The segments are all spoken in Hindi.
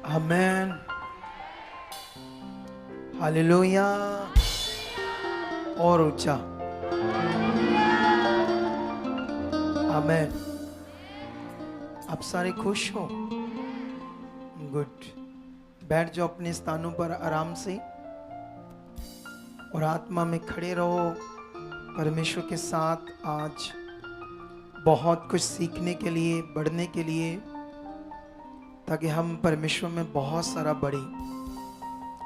आमेन। हालेलुया। और ऊंचा। आमेन। आप सारे खुश हो? गुड। बैठ जाओ अपने स्थानों पर आराम से और आत्मा में खड़े रहो। परमेश्वर के साथ आज बहुत कुछ सीखने के लिए, बढ़ने के लिए, ताकि हम परमेश्वर में बहुत सारा बढ़े।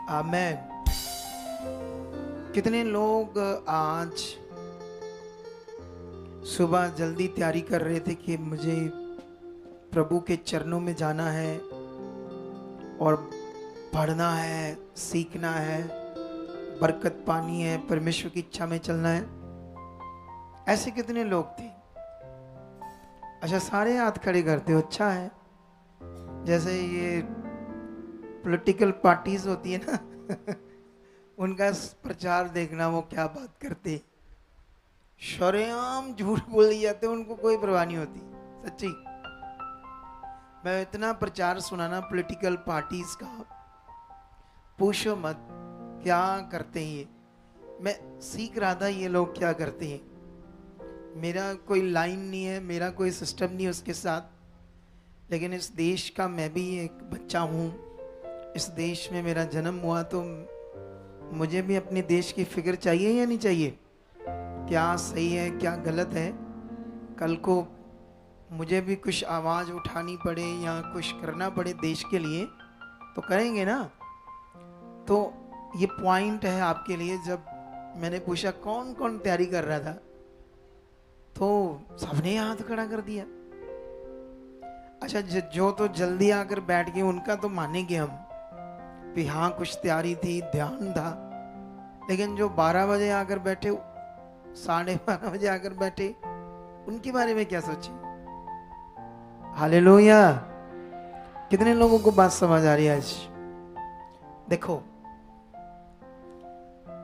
आमेन। कितने लोग आज सुबह जल्दी तैयारी कर रहे थे कि मुझे प्रभु के चरणों में जाना है और पढ़ना है, सीखना है, बरकत पानी है, परमेश्वर की इच्छा में चलना है? ऐसे कितने लोग थे? अच्छा, सारे हाथ खड़े करते हो, अच्छा है। जैसे ये पॉलिटिकल पार्टीज होती है ना उनका प्रचार देखना, वो क्या बात करते, शरेआम झूठ बोल जाते, उनको कोई परवाह नहीं होती। सच्ची, मैं इतना प्रचार सुना ना पॉलिटिकल पार्टीज का, पूछो मत क्या करते हैं ये। मैं सीख रहा था ये लोग क्या करते हैं। मेरा कोई लाइन नहीं है, मेरा कोई सिस्टम नहीं है उसके साथ, लेकिन इस देश का मैं भी एक बच्चा हूँ। इस देश में मेरा जन्म हुआ, तो मुझे भी अपने देश की फिक्र चाहिए या नहीं चाहिए? क्या सही है, क्या गलत है? कल को मुझे भी कुछ आवाज़ उठानी पड़े या कुछ करना पड़े देश के लिए, तो करेंगे ना। तो ये पॉइंट है आपके लिए। जब मैंने पूछा कौन कौन तैयारी कर रहा था, तो सबने हाथ खड़ा कर दिया। अच्छा, जो तो जल्दी आकर बैठ गए उनका तो मानेंगे हम कि हाँ कुछ तैयारी थी, ध्यान था। लेकिन जो 12 बजे आकर बैठे, 12:30 बजे आकर बैठे, उनके बारे में क्या सोचे? हालेलुया। कितने लोगों को बात समझ आ रही है आज? देखो,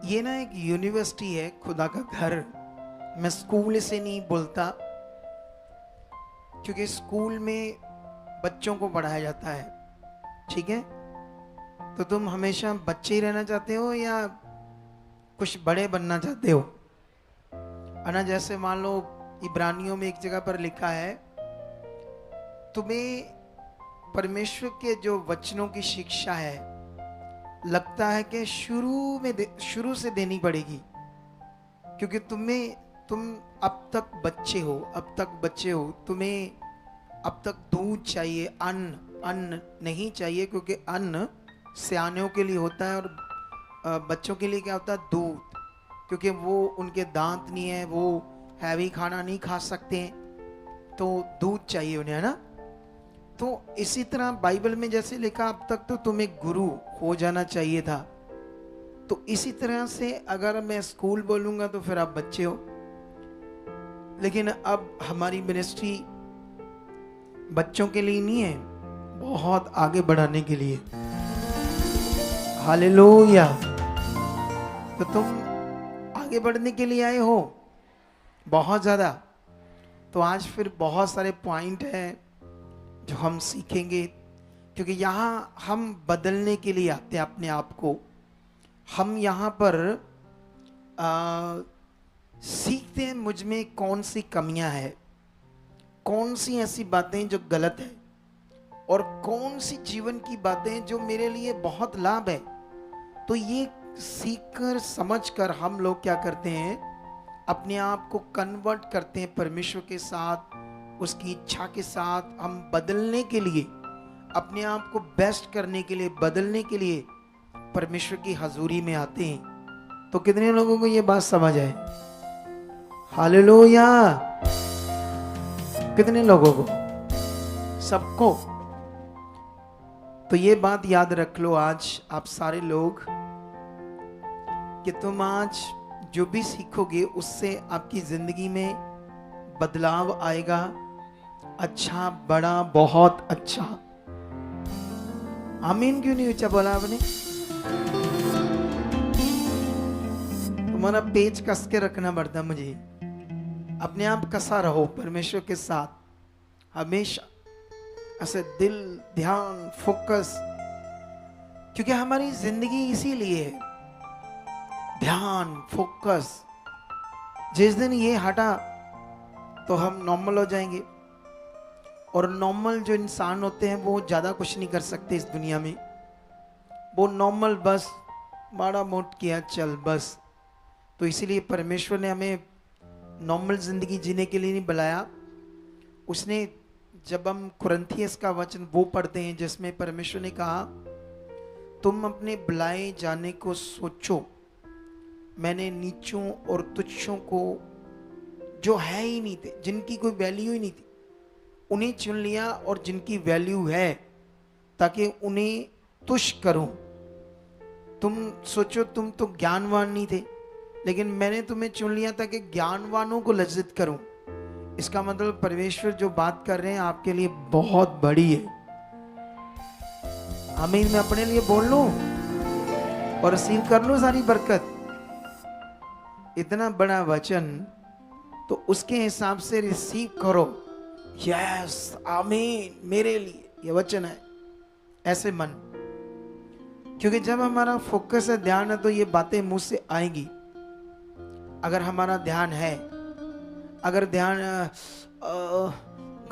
ये ना एक यूनिवर्सिटी है, खुदा का घर। मैं स्कूल से नहीं बोलता, क्योंकि स्कूल में बच्चों को पढ़ाया जाता है, ठीक है? तो तुम हमेशा बच्चे ही रहना चाहते हो या कुछ बड़े बनना चाहते हो? ना, जैसे मान लो इब्रानियों में एक जगह पर लिखा है, तुम्हें परमेश्वर के जो वचनों की शिक्षा है, लगता है कि शुरू से देनी पड़ेगी, क्योंकि तुम अब तक बच्चे हो। तुम्हें अब तक दूध चाहिए, अन्न नहीं चाहिए, क्योंकि अन्न सियानों के लिए होता है और बच्चों के लिए क्या होता है? दूध, क्योंकि वो उनके दांत नहीं है, वो हैवी खाना नहीं खा सकते, तो दूध चाहिए उन्हें, है ना? तो इसी तरह बाइबल में जैसे लिखा, अब तक तो तुम्हें गुरु हो जाना चाहिए था। तो इसी तरह से अगर मैं स्कूल बोलूंगा तो फिर आप बच्चे हो, लेकिन अब हमारी मिनिस्ट्री बच्चों के लिए नहीं है, बहुत आगे बढ़ाने के लिए। हालेलुया। तो तुम आगे बढ़ने के लिए आए हो, बहुत ज़्यादा। तो आज फिर बहुत सारे पॉइंट हैं जो हम सीखेंगे, क्योंकि यहाँ हम बदलने के लिए आते हैं अपने आप को। हम यहाँ पर सीखते हैं मुझ में कौन सी कमियां हैं, कौन सी ऐसी बातें जो गलत है, और कौन सी जीवन की बातें जो मेरे लिए बहुत लाभ है। तो ये सीखकर समझकर हम लोग क्या करते हैं, अपने आप को कन्वर्ट करते हैं परमेश्वर के साथ, उसकी इच्छा के साथ। हम बदलने के लिए, अपने आप को बेस्ट करने के लिए, बदलने के लिए परमेश्वर की हजूरी में आते हैं। तो कितने लोगों को ये बात समझ आए? हालेलुया। कितने लोगों को? सबको। तो ये बात याद रख लो आज आप सारे लोग, कि तुम आज जो भी सीखोगे उससे आपकी जिंदगी में बदलाव आएगा, अच्छा, बड़ा, बहुत अच्छा। आमीन क्यों नहीं ऊंचा बोला आपने? तुम्हारा पेज कस के रखना पड़ता मुझे। अपने आप कसा रहो परमेश्वर के साथ, हमेशा ऐसे दिल, ध्यान, फोकस क्योंकि हमारी जिंदगी इसीलिए है, ध्यान, फोकस। जिस दिन ये हटा तो हम नॉर्मल हो जाएंगे, और नॉर्मल जो इंसान होते हैं वो ज़्यादा कुछ नहीं कर सकते इस दुनिया में। वो नॉर्मल बस माड़ा मोट किया चल बस। तो इसीलिए परमेश्वर ने हमें नॉर्मल ज़िंदगी जीने के लिए नहीं बुलाया। उसने, जब हम कुरिन्थियस का वचन वो पढ़ते हैं जिसमें परमेश्वर ने कहा, तुम अपने बुलाए जाने को सोचो, मैंने नीचों और तुच्छों को, जो है ही नहीं थे, जिनकी कोई वैल्यू ही नहीं थी, उन्हें चुन लिया, और जिनकी वैल्यू है ताकि उन्हें तुच्छ करूं। तुम सोचो, तुम तो ज्ञानवान नहीं थे, लेकिन मैंने तुम्हें चुन लिया ताकि ज्ञानवानों को लज्जित करूं। इसका मतलब परमेश्वर जो बात कर रहे हैं आपके लिए बहुत बड़ी है। आमीन। मैं अपने लिए बोल लूं और रिसीव कर लूं सारी बरकत। इतना बड़ा वचन, तो उसके हिसाब से रिसीव करो। यस, आमीन। मेरे लिए ये वचन है, ऐसे मन। क्योंकि जब हमारा फोकस है, ध्यान है, तो ये बातें मुंह से आएंगी। अगर हमारा ध्यान है, अगर ध्यान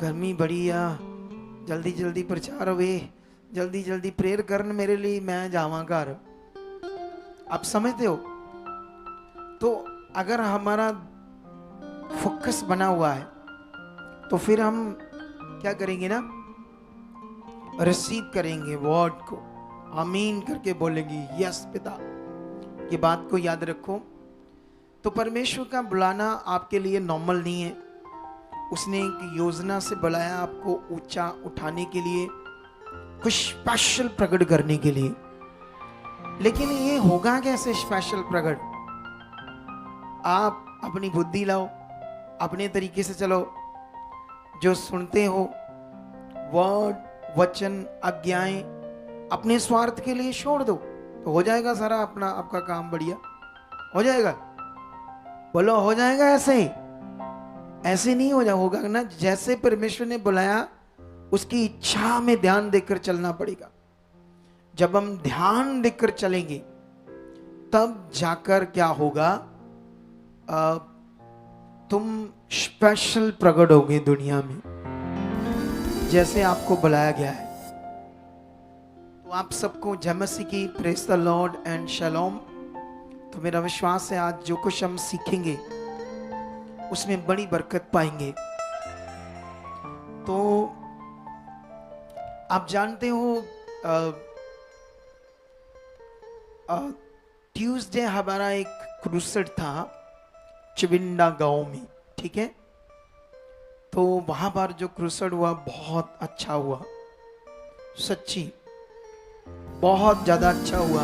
गर्मी बड़ी है, जल्दी जल्दी प्रचार हुए, जल्दी जल्दी प्रेयर करन मेरे लिए, मैं जावा घर, आप समझते हो। तो अगर हमारा फोकस बना हुआ है तो फिर हम क्या करेंगे ना, रिसीव करेंगे वर्ड को, आमीन करके बोलेंगे यस पिता। ये बात को याद रखो। तो परमेश्वर का बुलाना आपके लिए नॉर्मल नहीं है। उसने एक योजना से बुलाया आपको ऊंचा उठाने के लिए, कुछ स्पेशल प्रकट करने के लिए। लेकिन ये होगा कैसे स्पेशल प्रकट? आप अपनी बुद्धि लाओ, अपने तरीके से चलो, जो सुनते हो वर्ड, वचन, आज्ञाएं अपने स्वार्थ के लिए छोड़ दो, तो हो जाएगा सारा अपना आपका काम बढ़िया हो जाएगा। बोलो हो जाएगा। ऐसे नहीं हो होगा ना। जैसे परमेश्वर ने बुलाया, उसकी इच्छा में ध्यान देकर चलना पड़ेगा। जब हम ध्यान देकर चलेंगे तब जाकर क्या होगा, तुम स्पेशल प्रकट होगे दुनिया में, जैसे आपको बुलाया गया है। तो आप सबको जय मसीह की प्रेज द लॉर्ड एंड शलोम। तो मेरा विश्वास है आज जो कुछ हम सीखेंगे उसमें बड़ी बरकत पाएंगे। तो आप जानते हो ट्यूसडे हमारा एक क्रूसेड था चिविंडा गांव में, ठीक है। तो वहां पर जो क्रूसेड हुआ बहुत अच्छा हुआ, सच्ची बहुत ज्यादा अच्छा हुआ।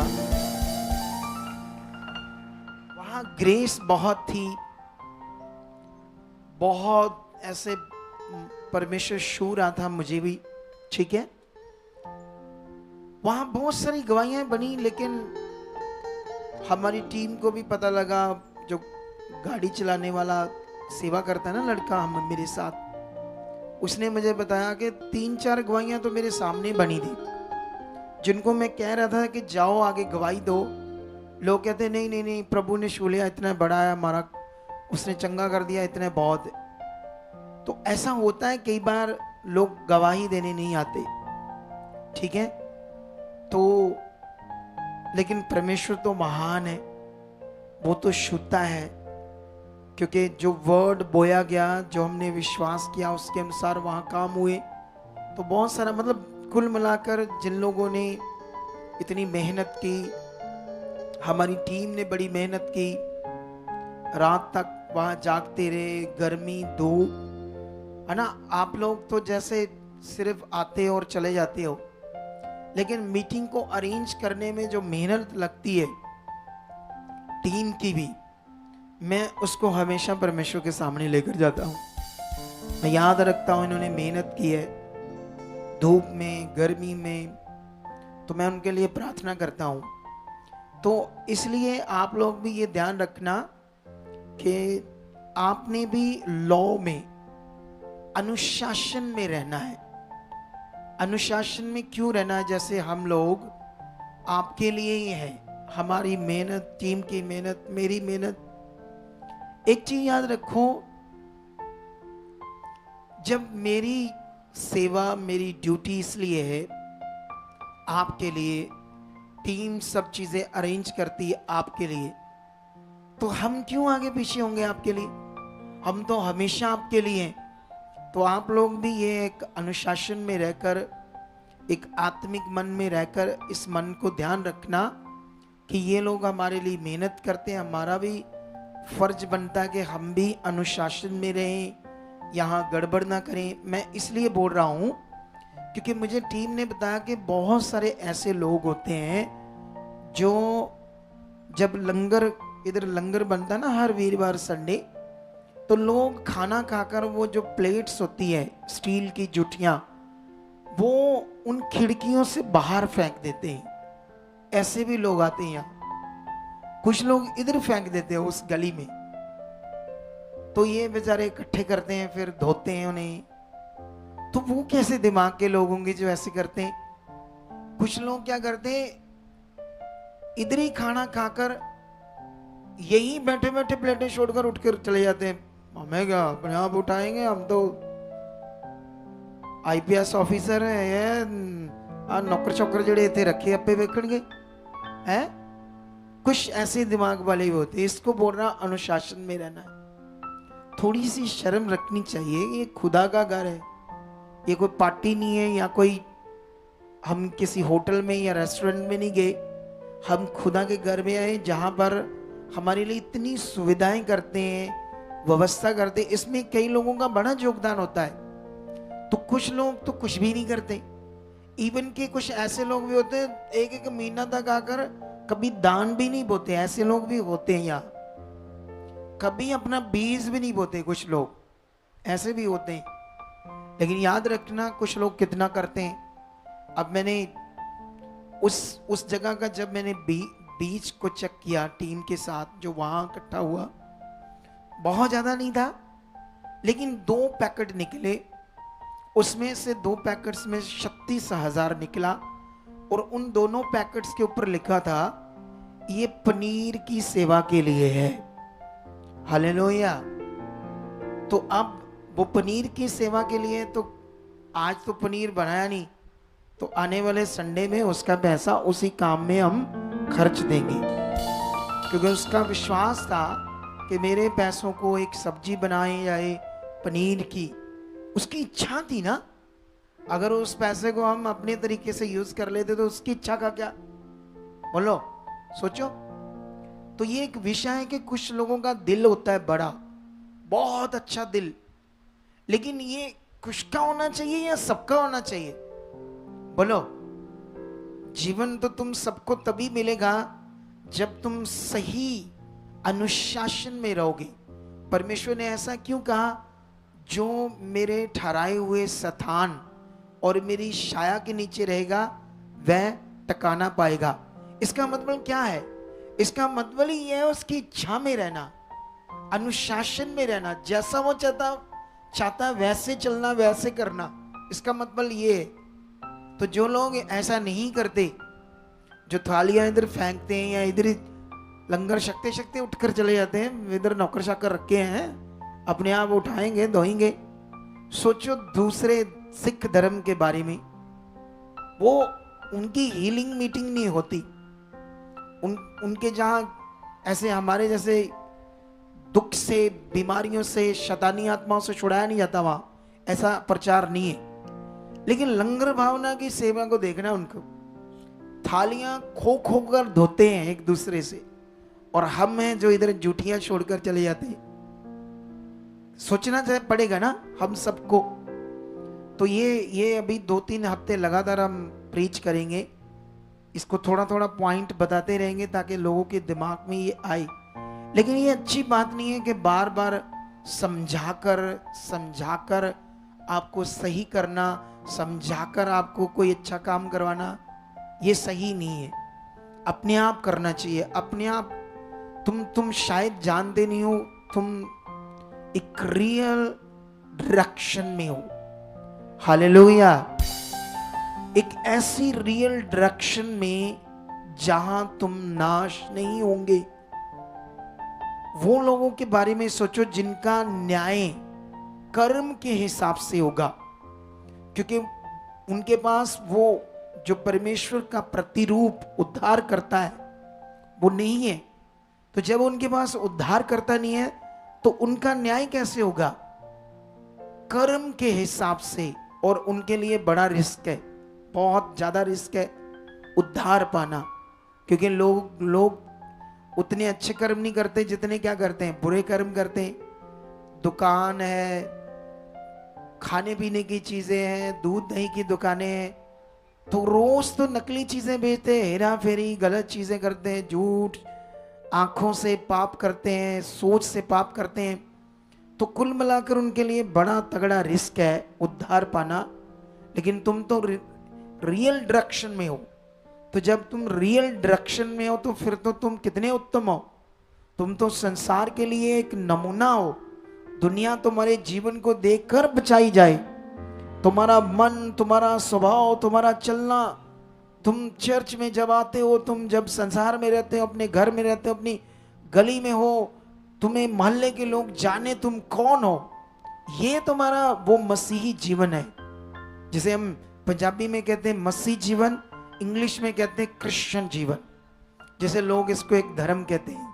वहां ग्रेस बहुत थी, बहुत ऐसे परमेश्वर छू रहा था मुझे भी, ठीक है। वहां बहुत सारी गवाहियां बनी, लेकिन हमारी टीम को भी पता लगा, जो गाड़ी चलाने वाला सेवा करता है ना लड़का हम मेरे साथ, उसने मुझे बताया कि 3-4 गवाहियां तो मेरे सामने बनी थी, जिनको मैं कह रहा था कि जाओ आगे गवाही दो। लोग कहते नहीं नहीं नहीं, प्रभु ने छू लिया, इतना बड़ा है हमारा, उसने चंगा कर दिया, इतने बहुत है। तो ऐसा होता है कई बार, लोग गवाही देने नहीं आते, ठीक है। तो लेकिन परमेश्वर तो महान है, वो तो छूता है, क्योंकि जो वर्ड बोया गया, जो हमने विश्वास किया, उसके अनुसार वहां काम हुए। तो बहुत सारा, मतलब कुल मिलाकर जिन लोगों ने इतनी मेहनत की, हमारी टीम ने बड़ी मेहनत की, रात तक वहां जागते रहे, गर्मी धूप, है ना। आप लोग तो जैसे सिर्फ आते और चले जाते हो, लेकिन मीटिंग को अरेंज करने में जो मेहनत लगती है टीम की भी, मैं उसको हमेशा परमेश्वर के सामने लेकर जाता हूँ। मैं याद रखता हूँ इन्होंने मेहनत की है, धूप में, गर्मी में, तो मैं उनके लिए प्रार्थना करता हूँ। तो इसलिए आप लोग भी ये ध्यान रखना कि आपने भी लॉ में, अनुशासन में रहना है। अनुशासन में क्यों रहना है? जैसे हम लोग आपके लिए ही है। हमारी मेहनत, टीम की मेहनत, मेरी मेहनत। एक चीज याद रखो, जब मेरी सेवा, मेरी ड्यूटी इसलिए है आपके लिए, टीम सब चीजें अरेंज करती है आपके लिए, तो हम क्यों आगे पीछे होंगे आपके लिए? हम तो हमेशा आपके लिए हैं। तो आप लोग भी ये एक अनुशासन में रहकर, एक आत्मिक मन में रहकर इस मन को ध्यान रखना कि ये लोग हमारे लिए मेहनत करते हैं। हमारा भी फर्ज बनता है कि हम भी अनुशासन में रहें, यहाँ गड़बड़ ना करें। मैं इसलिए बोल रहा हूँ क्योंकि मुझे टीम ने बताया कि बहुत सारे ऐसे लोग होते हैं जो जब लंगर, इधर लंगर बनता ना हर वीरवार संडे, तो लोग खाना खाकर वो जो प्लेट्स होती है स्टील की जुटियां, वो उन खिड़कियों से बाहर फेंक देते हैं। ऐसे भी लोग आते हैं यहाँ, कुछ लोग इधर फेंक देते हैं उस गली में। तो ये बेचारे इकट्ठे करते हैं, फिर धोते हैं उन्हें। तो वो कैसे दिमाग के लोग होंगे जो ऐसे करते हैं? कुछ लोग क्या करते हैं, इधर ही खाना खाकर यही बैठे बैठे प्लेटें छोड़कर उठकर चले जाते हैं। हमें क्या, अपने आप उठाएंगे, हम तो आईपीएस ऑफिसर है, ये नौकर चौकर जड़े थे रखे अपे वेखणगे हैं। कुछ ऐसे दिमाग वाले भी होते हैं। इसको बोल रहा अनुशासन में रहना है। थोड़ी सी शर्म रखनी चाहिए। ये खुदा का घर है, ये कोई पार्टी नहीं है, या कोई हम किसी होटल में या रेस्टोरेंट में नहीं गए। हम खुदा के घर में आए जहां पर हमारे लिए इतनी सुविधाएं करते हैं, व्यवस्था करते हैं। इसमें कई लोगों का बड़ा योगदान होता है। तो कुछ लोग तो कुछ भी नहीं करते। इवन के कुछ ऐसे लोग भी होते हैं, एक एक महीना तक आकर कभी दान भी नहीं बोते। ऐसे लोग भी होते हैं यहाँ, कभी अपना बीज भी नहीं बोते। कुछ लोग ऐसे भी होते हैं। लेकिन याद रखना, कुछ लोग कितना करते हैं। अब मैंने उस जगह का जब मैंने बीज को चेक किया टीम के साथ, जो वहां इकट्ठा हुआ, बहुत ज्यादा नहीं था, लेकिन 2 पैकेट निकले। उसमें से 2 पैकेट्स में 36,000 निकला। और उन दोनों पैकेट्स के ऊपर लिखा था, ये पनीर की सेवा के लिए है। हालेलुया। तो अब वो पनीर की सेवा के लिए, तो आज तो पनीर बनाया नहीं, तो आने वाले संडे में उसका पैसा उसी काम में हम खर्च देंगे। क्योंकि उसका विश्वास था कि मेरे पैसों को एक सब्जी बनाए जाए पनीर की, उसकी इच्छा थी ना। अगर उस पैसे को हम अपने तरीके से यूज कर लेते तो उसकी इच्छा का क्या? बोलो, सोचो। तो ये एक विषय है कि कुछ लोगों का दिल होता है बड़ा, बहुत अच्छा दिल, लेकिन ये कुछ का होना चाहिए या सबका होना चाहिए? बोलो। जीवन तो तुम सबको तभी मिलेगा जब तुम सही अनुशासन में रहोगे। परमेश्वर ने ऐसा क्यों कहा? जो मेरे ठहराए हुए स्थान और मेरी छाया के नीचे रहेगा वह टकाना पाएगा। इसका मतलब क्या है? इसका मतलब ही यह है उसकी इच्छा में रहना, अनुशासन में रहना, जैसा वो चाहता वैसे चलना, वैसे करना। इसका मतलब ये है। तो जो लोग ऐसा नहीं करते, जो थालियां इधर फेंकते हैं या इधर लंगर शक्ति शक्ति उठकर चले जाते हैं, इधर नौकर चाकर रखे हैं, अपने आप उठाएंगे धोएंगे। सोचो दूसरे सिख धर्म के बारे में, वो उनकी हीलिंग मीटिंग नहीं होती। उनके जहां ऐसे हमारे जैसे दुख से, बीमारियों से, शैतानी आत्माओं से छुड़ाया नहीं जाता, वहां ऐसा प्रचार नहीं है। लेकिन लंगर भावना की सेवा को देखना, उनको थालियां खो खो कर धोते हैं एक दूसरे से, और हम हैं जो इधर जूठियां छोड़कर चले जाते हैं। सोचना पड़ेगा ना हम सबको। तो ये अभी 2-3 हफ्ते लगातार हम प्रीच करेंगे। इसको थोड़ा थोड़ा पॉइंट बताते रहेंगे ताकि लोगों के दिमाग में ये आए। लेकिन ये अच्छी बात नहीं है कि बार बार समझाकर आपको सही करना, समझाकर आपको कोई अच्छा काम करवाना, ये सही नहीं है। अपने आप करना चाहिए, अपने आप। तुम शायद जानते नहीं हो, तुम एक रियल डायरेक्शन में हो। हालेलुया। एक ऐसी रियल डायरेक्शन में जहां तुम नाश नहीं होंगे। वो लोगों के बारे में सोचो जिनका न्याय कर्म के हिसाब से होगा, क्योंकि उनके पास वो जो परमेश्वर का प्रतिरूप उद्धार करता है वो नहीं है। तो जब उनके पास उद्धार करता नहीं है तो उनका न्याय कैसे होगा? कर्म के हिसाब से। और उनके लिए बड़ा रिस्क है, बहुत ज्यादा रिस्क है उद्धार पाना, क्योंकि लोग उतने अच्छे कर्म नहीं करते जितने क्या करते हैं, बुरे कर्म करते हैं। दुकान है, खाने पीने की चीजें हैं, दूध दही की दुकानें हैं, तो रोज तो नकली चीजें बेचते हैं, हेरा फेरी, गलत चीजें करते हैं, झूठ, आंखों से पाप करते हैं, सोच से पाप करते हैं। तो कुल मिलाकर उनके लिए बड़ा तगड़ा रिस्क है उद्धार पाना। लेकिन तुम तो रियल डायरेक्शन में हो। तो जब तुम रियल डायरेक्शन में हो तो फिर तो तुम कितने उत्तम हो। तुम तो संसार के लिए एक नमूना हो। दुनिया तुम्हारे जीवन को देखकर बचाई जाए। तुम्हारा मन, तुम्हारा स्वभाव, तुम्हारा चलना, तुम चर्च में जब आते हो, तुम जब संसार में रहते हो, अपने घर में रहते हो, अपनी गली में हो, तुम्हें मोहल्ले के लोग जाने तुम कौन हो, ये तुम्हारा वो मसीही जीवन है, जिसे हम पंजाबी में कहते हैं मसीह जीवन, इंग्लिश में कहते हैं क्रिश्चियन जीवन। जैसे लोग इसको एक धर्म कहते हैं।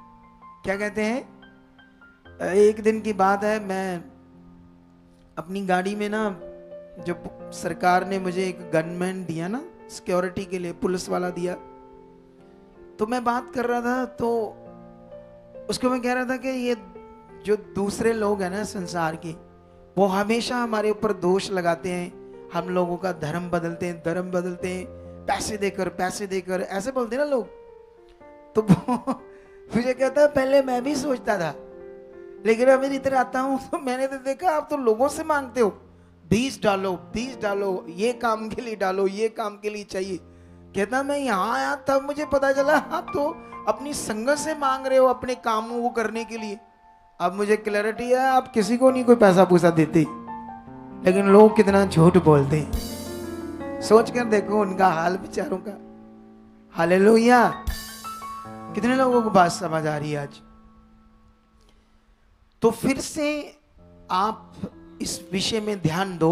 क्या कहते हैं? एक दिन की बात है, मैं अपनी गाड़ी में ना, जब सरकार ने मुझे एक गनमैन दिया ना सिक्योरिटी के लिए, पुलिस वाला दिया, तो मैं बात कर रहा था, तो उसको मैं कह रहा था कि ये जो दूसरे लोग हैं ना संसार के, वो हमेशा हमारे ऊपर दोष लगाते हैं, हम लोगों का धर्म बदलते हैं, धर्म बदलते हैं, पैसे देकर ऐसे बोलते हैं ना लोग। तो मुझे कहता है पहले मैं भी सोचता था, लेकिन अब इधर आता हूं तो मैंने तो देखा आप तो लोगों से मांगते हो 20 डालो, ये काम के लिए डालो, ये काम के लिए चाहिए। कहता मैं यहाँ आया तब मुझे पता चला आप तो अपनी संगत से मांग रहे हो अपने काम वो करने के लिए। अब मुझे क्लैरिटी है, आप किसी को नहीं कोई पैसा पूसा देते, लेकिन लोग कितना झूठ बोलते हैं। सोच कर देखो उनका हाल बेचारों का। हालेलुया। कितने लोगों को बात समझ आ रही है आज? तो फिर से आप इस विषय में ध्यान दो।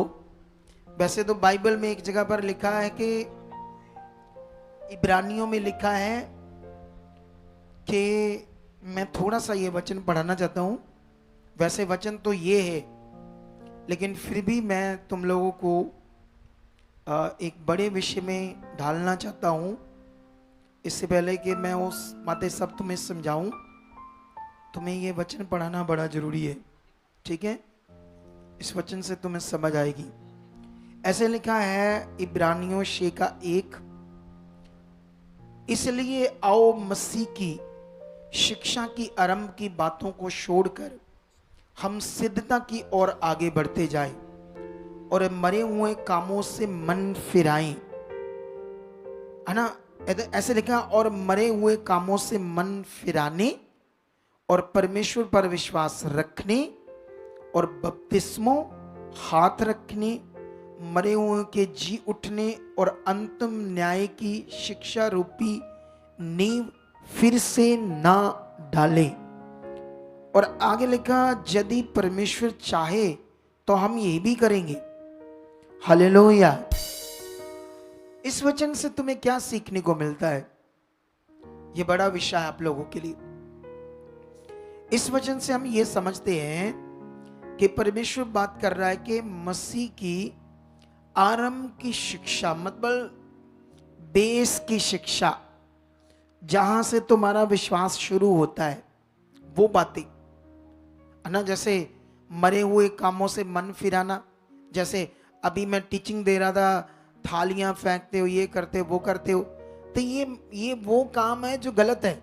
वैसे तो बाइबल में एक जगह पर लिखा है कि इब्रानियों में लिखा है कि मैं थोड़ा सा ये वचन पढ़ाना चाहता हूं। वैसे वचन तो ये है, लेकिन फिर भी मैं तुम लोगों को एक बड़े विषय में ढालना चाहता हूं। इससे पहले कि मैं उस बातें सब तुम्हें समझाऊं, तुम्हें ये वचन पढ़ाना बड़ा जरूरी है, ठीक है? इस वचन से तुम्हें समझ आएगी। ऐसे लिखा है इब्रानियों 6:1, इसलिए आओ मसीह की शिक्षा की आरंभ की बातों को छोड़कर हम सिद्धता की ओर आगे बढ़ते जाएं और मरे हुए कामों से मन फिराएं, है ना? ऐसे लिखा, और मरे हुए कामों से मन फिराने और परमेश्वर पर विश्वास रखने और बपतिस्मों, हाथ रखने, मरे हुए के जी उठने और अंतिम न्याय की शिक्षा रूपी नींव फिर से ना डाले। और आगे लिखा, यदि परमेश्वर चाहे तो हम ये भी करेंगे। हालेलुया। इस वचन से तुम्हें क्या सीखने को मिलता है? ये बड़ा विषय है आप लोगों के लिए। इस वचन से हम ये समझते हैं कि परमेश्वर बात कर रहा है कि मसीह की आरंभ की शिक्षा, मतलब बेस की शिक्षा, जहां से तुम्हारा विश्वास शुरू होता है, वो बातें, है ना? जैसे मरे हुए कामों से मन फिराना, जैसे अभी मैं टीचिंग दे रहा था, थालियां फेंकते हो, ये करते हो, वो करते हो, तो ये वो काम है जो गलत है,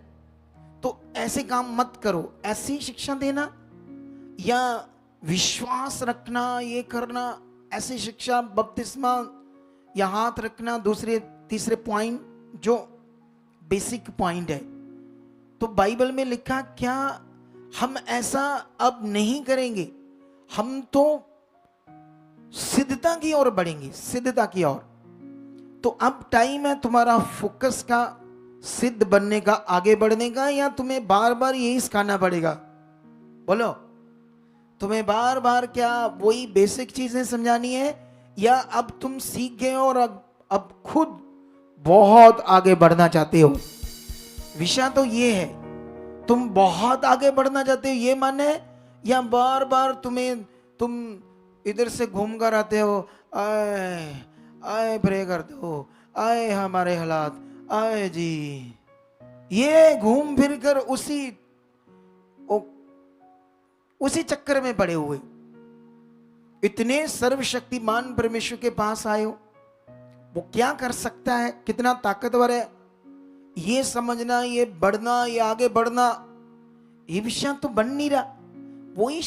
तो ऐसे काम मत करो, ऐसी शिक्षा देना या विश्वास रखना, ये करना, ऐसी शिक्षा, बपतिस्मा या हाथ रखना, दूसरे तीसरे पॉइंट जो बेसिक पॉइंट है। तो बाइबल में लिखा, क्या हम ऐसा अब नहीं करेंगे? हम तो सिद्धता की ओर बढ़ेंगे, सिद्धता की ओर। तो अब टाइम है तुम्हारा फोकस का सिद्ध बनने का, आगे बढ़ने का, या तुम्हें बार बार यही सिखाना पड़ेगा? बोलो, तुम्हें बार बार क्या वही बेसिक चीजें समझानी है, या अब तुम सीख गए और अब खुद बहुत आगे बढ़ना चाहते हो? विषय तो ये है, तुम बहुत आगे बढ़ना चाहते हो ये मन है, या बार बार तुम इधर से घूम कर आते हो, आए आए प्रे करते हो, आए हमारे हालात, आए जी, ये घूम फिर कर उसी चक्कर में पड़े हुए। इतने सर्वशक्तिमान परमेश्वर के पास आए हो, वो क्या कर सकता है, कितना ताकतवर है, ये समझना, ये बढ़ना, ये आगे बढ़ना, ये विषय तो बन नहीं रहा। वही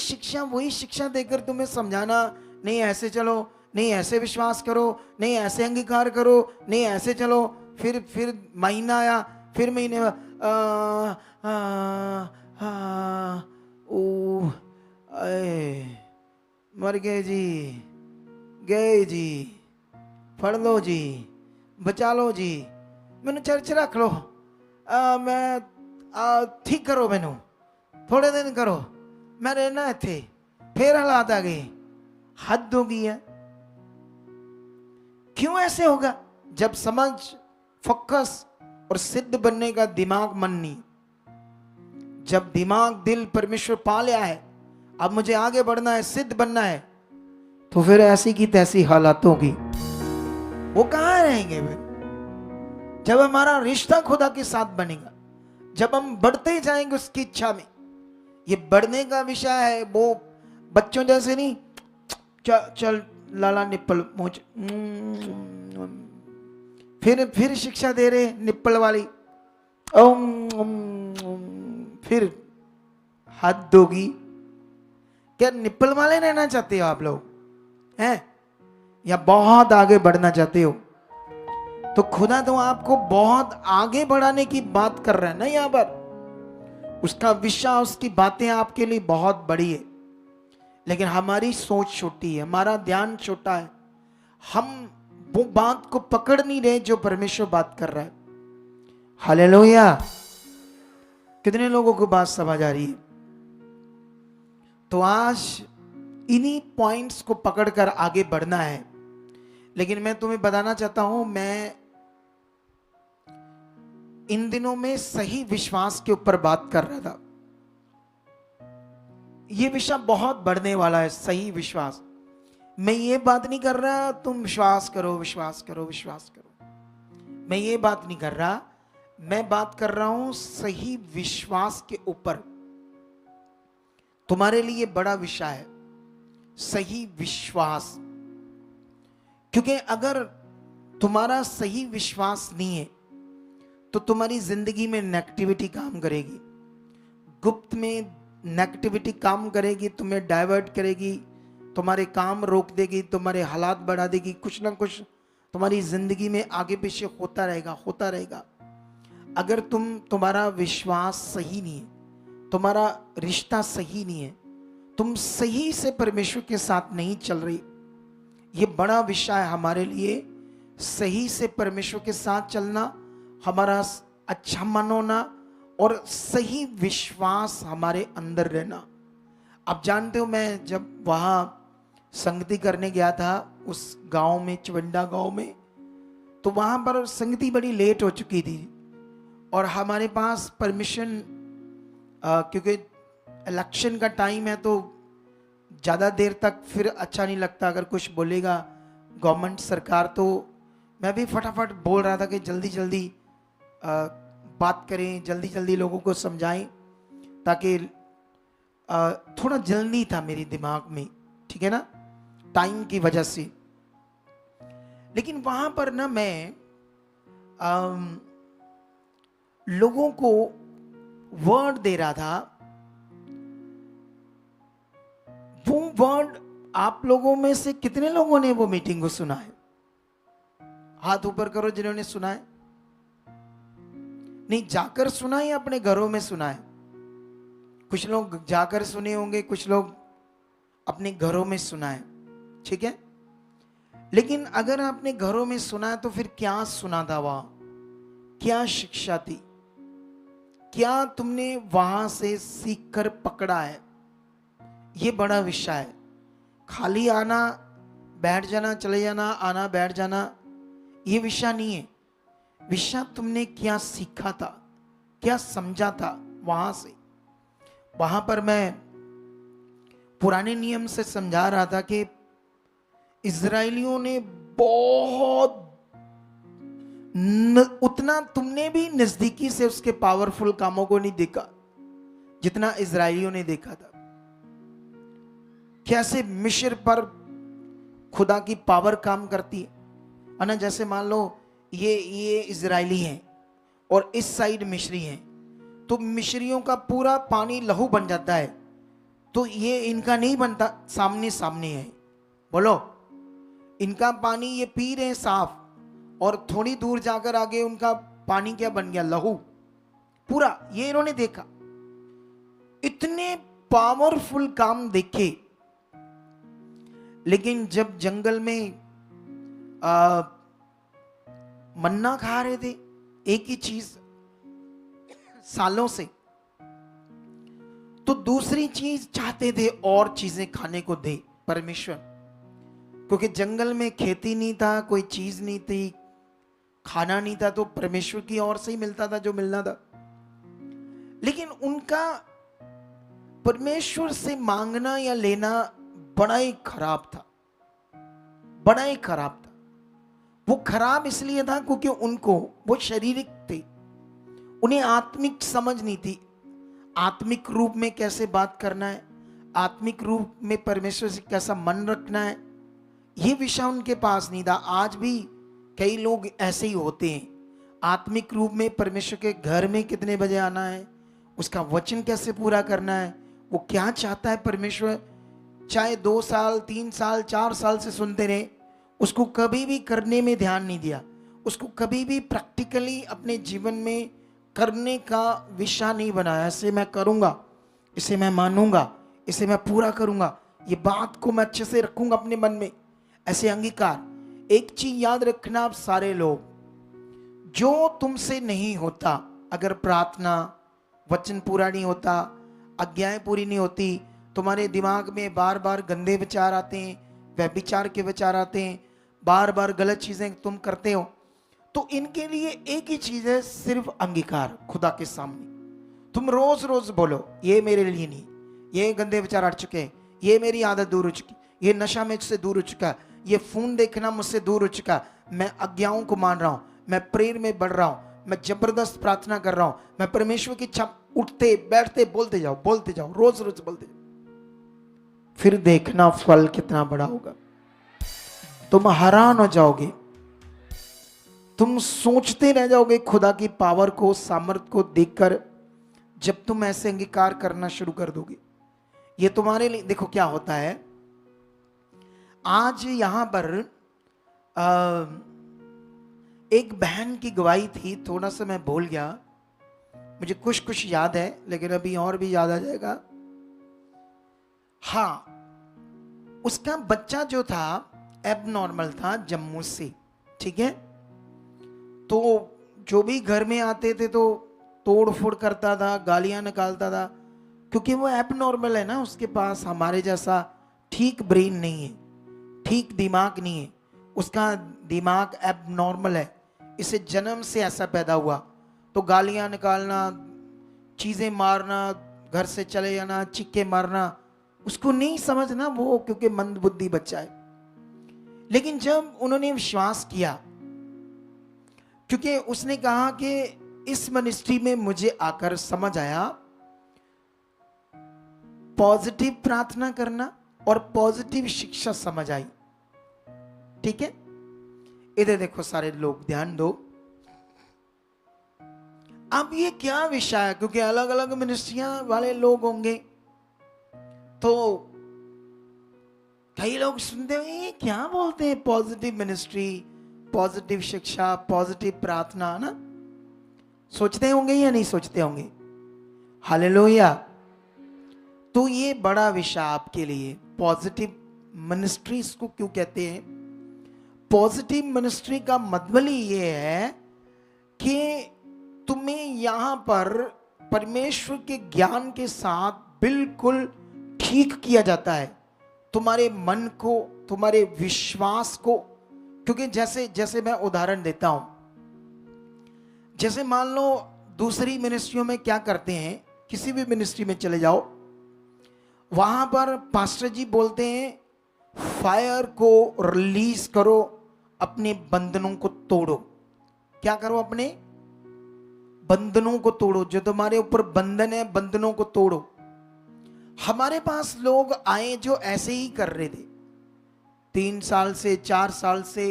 शिक्षा देकर तुम्हें समझाना, नहीं ऐसे चलो, नहीं ऐसे विश्वास करो, नहीं ऐसे अंगीकार करो, नहीं ऐसे चलो, फिर महीना आया, फिर महीने में मर गए जी, गए जी, फड़ लो जी, बचा लो जी, मैनू चर्च रख लो, मैं ठीक करो, मैनू थोड़े दिन करो, मैं रहना इत्थे, फिर हालात आ गए। हद हो गई है। क्यों ऐसे होगा? जब समझ, फोकस और सिद्ध बनने का दिमाग मन नहीं। जब दिमाग दिल परमेश्वर पा लिया है, अब मुझे आगे बढ़ना है, सिद्ध बनना है, तो फिर ऐसी की तैसी हालातों की वो कहां रहेंगे फिर? जब हमारा रिश्ता खुदा के साथ बनेगा, जब हम बढ़ते जाएंगे उसकी इच्छा में। ये बढ़ने का विषय है, वो बच्चों जैसे नहीं, चल लाला निप्पल मुझ, फिर शिक्षा दे रहे निप्पल वाली, फिर हद होगी। क्या निप्पल वाले रहना चाहते हो आप लोग हैं, या बहुत आगे बढ़ना चाहते हो? तो खुदा तो आपको बहुत आगे बढ़ाने की बात कर रहा है ना यहां पर। उसका विषय, उसकी बातें आपके लिए बहुत बड़ी है, लेकिन हमारी सोच छोटी है, हमारा ध्यान छोटा है। हम वो बात को पकड़ नहीं रहे जो परमेश्वर बात कर रहा है। हालेलुया। कितने लोगों को बात समझ आ रही है? तो आज इन्हीं पॉइंट्स को पकड़कर आगे बढ़ना है। लेकिन मैं तुम्हें बताना चाहता हूं, मैं इन दिनों में सही विश्वास के ऊपर बात कर रहा था। ये विषय बहुत बढ़ने वाला है, सही विश्वास। मैं ये बात नहीं कर रहा तुम विश्वास करो, विश्वास करो, विश्वास करो, मैं ये बात नहीं कर रहा। मैं बात कर रहा हूं सही विश्वास के ऊपर। तुम्हारे लिए बड़ा विषय है सही विश्वास, क्योंकि अगर तुम्हारा सही विश्वास नहीं है तो तुम्हारी जिंदगी में नेगेटिविटी काम करेगी, गुप्त में नेगेटिविटी काम करेगी, तुम्हें डाइवर्ट करेगी, तुम्हारे काम रोक देगी, तुम्हारे हालात बढ़ा देगी, कुछ ना कुछ तुम्हारी जिंदगी में आगे पीछे होता रहेगा, होता रहेगा। अगर तुम्हारा विश्वास सही नहीं है, तुम्हारा रिश्ता सही नहीं है, तुम सही से परमेश्वर के साथ नहीं चल रही, ये बड़ा विषय है हमारे लिए। सही से परमेश्वर के साथ चलना, हमारा अच्छा मन होना और सही विश्वास हमारे अंदर रहना। आप जानते हो, मैं जब वहां संगति करने गया था उस गांव में, चवंडा गांव में, तो वहां पर संगति बड़ी लेट हो चुकी थी और हमारे पास परमिशन, क्योंकि इलेक्शन का टाइम है तो ज़्यादा देर तक फिर अच्छा नहीं लगता अगर कुछ बोलेगा गवर्नमेंट सरकार। तो मैं भी फटाफट बोल रहा था कि जल्दी जल्दी बात करें, जल्दी जल्दी लोगों को समझाएं, ताकि थोड़ा जल्दी था मेरे दिमाग में, ठीक है ना, टाइम की वजह से। लेकिन वहां पर ना मैं लोगों को वर्ड दे रहा था। वो वर्ड आप लोगों में से कितने लोगों ने वो मीटिंग को सुना है? हाथ ऊपर करो जिन्होंने सुना है। नहीं, जाकर सुना है या अपने घरों में सुना है? कुछ लोग जाकर सुने होंगे, कुछ लोग अपने घरों में सुना है, ठीक है। लेकिन अगर आपने घरों में सुना है तो फिर क्या सुना था वहां? क्या शिक्षा थी, क्या तुमने वहां से सीख कर पकड़ा है, ये बड़ा विषय है। खाली आना बैठ जाना, चले जाना, आना बैठ जाना, ये विषय नहीं है। विषय तुमने क्या सीखा था, क्या समझा था वहां से। वहां पर मैं पुराने नियम से समझा रहा था कि इजरायलियों ने बहुत उतना तुमने भी नजदीकी से उसके पावरफुल कामों को नहीं देखा जितना इजरायलियों ने देखा था। कैसे मिस्र पर खुदा की पावर काम करती है ना। जैसे मान लो ये इजरायली हैं और इस साइड मिस्री हैं, तो मिस्रियों का पूरा पानी लहू बन जाता है, तो ये इनका नहीं बनता, सामने सामने है। बोलो, इनका पानी ये पी रहे हैं साफ, और थोड़ी दूर जाकर आगे उनका पानी क्या बन गया, लहू पूरा। ये इन्होंने देखा, इतने पावरफुल काम देखे। लेकिन जब जंगल में मन्ना खा रहे थे, एक ही चीज सालों से, तो दूसरी चीज चाहते थे, और चीजें खाने को दे परमेश्वर। क्योंकि जंगल में खेती नहीं था, कोई चीज नहीं थी, खाना नहीं था, तो परमेश्वर की ओर से ही मिलता था जो मिलना था। लेकिन उनका परमेश्वर से मांगना या लेना बड़ा ही खराब था, बड़ा ही खराब था। वो खराब इसलिए था क्योंकि उनको, वो शारीरिक थे, उन्हें आत्मिक समझ नहीं थी। आत्मिक रूप में कैसे बात करना है, आत्मिक रूप में परमेश्वर से कैसा मन रखना है, ये विषय उनके पास नहीं था। आज भी कई लोग ऐसे ही होते हैं। आत्मिक रूप में परमेश्वर के घर में कितने बजे आना है, उसका वचन कैसे पूरा करना है, वो क्या चाहता है परमेश्वर, चाहे 2 साल 3 साल 4 साल से सुनते रहे, उसको कभी भी करने में ध्यान नहीं दिया, उसको कभी भी प्रैक्टिकली अपने जीवन में करने का विषय नहीं बनाया। इसे मैं करूंगा, इसे मैं मानूंगा, इसे मैं पूरा करूंगा, ये बात को मैं अच्छे से रखूंगा अपने मन में, ऐसे अंगीकार। एक चीज याद रखना आप सारे लोग, जो तुमसे नहीं होता, अगर प्रार्थना वचन पूरा नहीं होता, आज्ञाएं पूरी नहीं होती, तुम्हारे दिमाग में बार बार गंदे विचार आते हैं, व्यभिचार के विचार आते हैं, बार बार गलत चीजें तुम करते हो, तो इनके लिए एक ही चीज है, सिर्फ अंगीकार खुदा के सामने। तुम रोज रोज बोलो, ये मेरे लिए नहीं, ये गंदे विचार हट चुके हैं, ये मेरी आदत दूर हो चुकी, ये नशा मुझसे दूर हो चुका, ये फोन देखना मुझसे दूर हो चुका, मैं आज्ञाओं को मान रहा हूं, मैं प्रेयर में बढ़ रहा हूं, मैं जबरदस्त प्रार्थना कर रहा हूं, मैं परमेश्वर की इच्छा, उठते बैठते बोलते जाओ, रोज रोज बोलते जाओ। फिर देखना फल कितना बड़ा होगा, तुम हैरान हो जाओगे, तुम सोचते रह जाओगे खुदा की पावर को, सामर्थ को देखकर। जब तुम ऐसे अंगीकार करना शुरू कर दोगे, ये तुम्हारे लिए, देखो क्या होता है। आज यहां पर एक बहन की गवाही थी, थोड़ा सा मैं भूल गया, मुझे कुछ कुछ याद है, लेकिन अभी और भी याद आ जाएगा। हाँ, उसका बच्चा जो था एबनॉर्मल था, जम्मू से, ठीक है। तो जो भी घर में आते थे तो तोड़ फोड़ करता था, गालियां निकालता था, क्योंकि वो एबनॉर्मल है ना, उसके पास हमारे जैसा ठीक ब्रेन नहीं है, ठीक दिमाग नहीं है, उसका दिमाग एबनॉर्मल है, इसे जन्म से ऐसा पैदा हुआ। तो गालियां निकालना, चीजें मारना, घर से चले जाना, चिक्के मारना, उसको नहीं समझना वो, क्योंकि मंद बुद्धि बच्चा है। लेकिन जब उन्होंने विश्वास किया, क्योंकि उसने कहा कि इस मिनिस्ट्री में मुझे आकर समझ आया पॉजिटिव प्रार्थना करना और पॉजिटिव शिक्षा समझ आई, ठीक है। इधर देखो सारे लोग, ध्यान दो। अब ये क्या विषय है, क्योंकि अलग अलग मिनिस्ट्रियां वाले लोग होंगे, तो कई लोग सुनते हुए ये क्या बोलते हैं, पॉजिटिव मिनिस्ट्री, पॉजिटिव शिक्षा, पॉजिटिव प्रार्थना ना, सोचते होंगे या नहीं सोचते होंगे। हालेलुया। तो ये बड़ा विषय आपके लिए, पॉजिटिव मिनिस्ट्री इसको क्यों कहते हैं। पॉजिटिव मिनिस्ट्री का मतलब ही ये है कि तुम्हें यहां पर परमेश्वर के ज्ञान के साथ बिल्कुल ठीक किया जाता है, तुम्हारे मन को, तुम्हारे विश्वास को। क्योंकि जैसे जैसे मैं उदाहरण देता हूं, जैसे मान लो दूसरी मिनिस्ट्रियों में क्या करते हैं, किसी भी मिनिस्ट्री में चले जाओ, वहां पर पास्टर जी बोलते हैं फायर को रिलीज करो, अपने बंधनों को तोड़ो। क्या करो? अपने बंधनों को तोड़ो, जो तुम्हारे ऊपर बंधन है बंधनों को तोड़ो। हमारे पास लोग आए जो ऐसे ही कर रहे थे, 3 साल से 4 साल से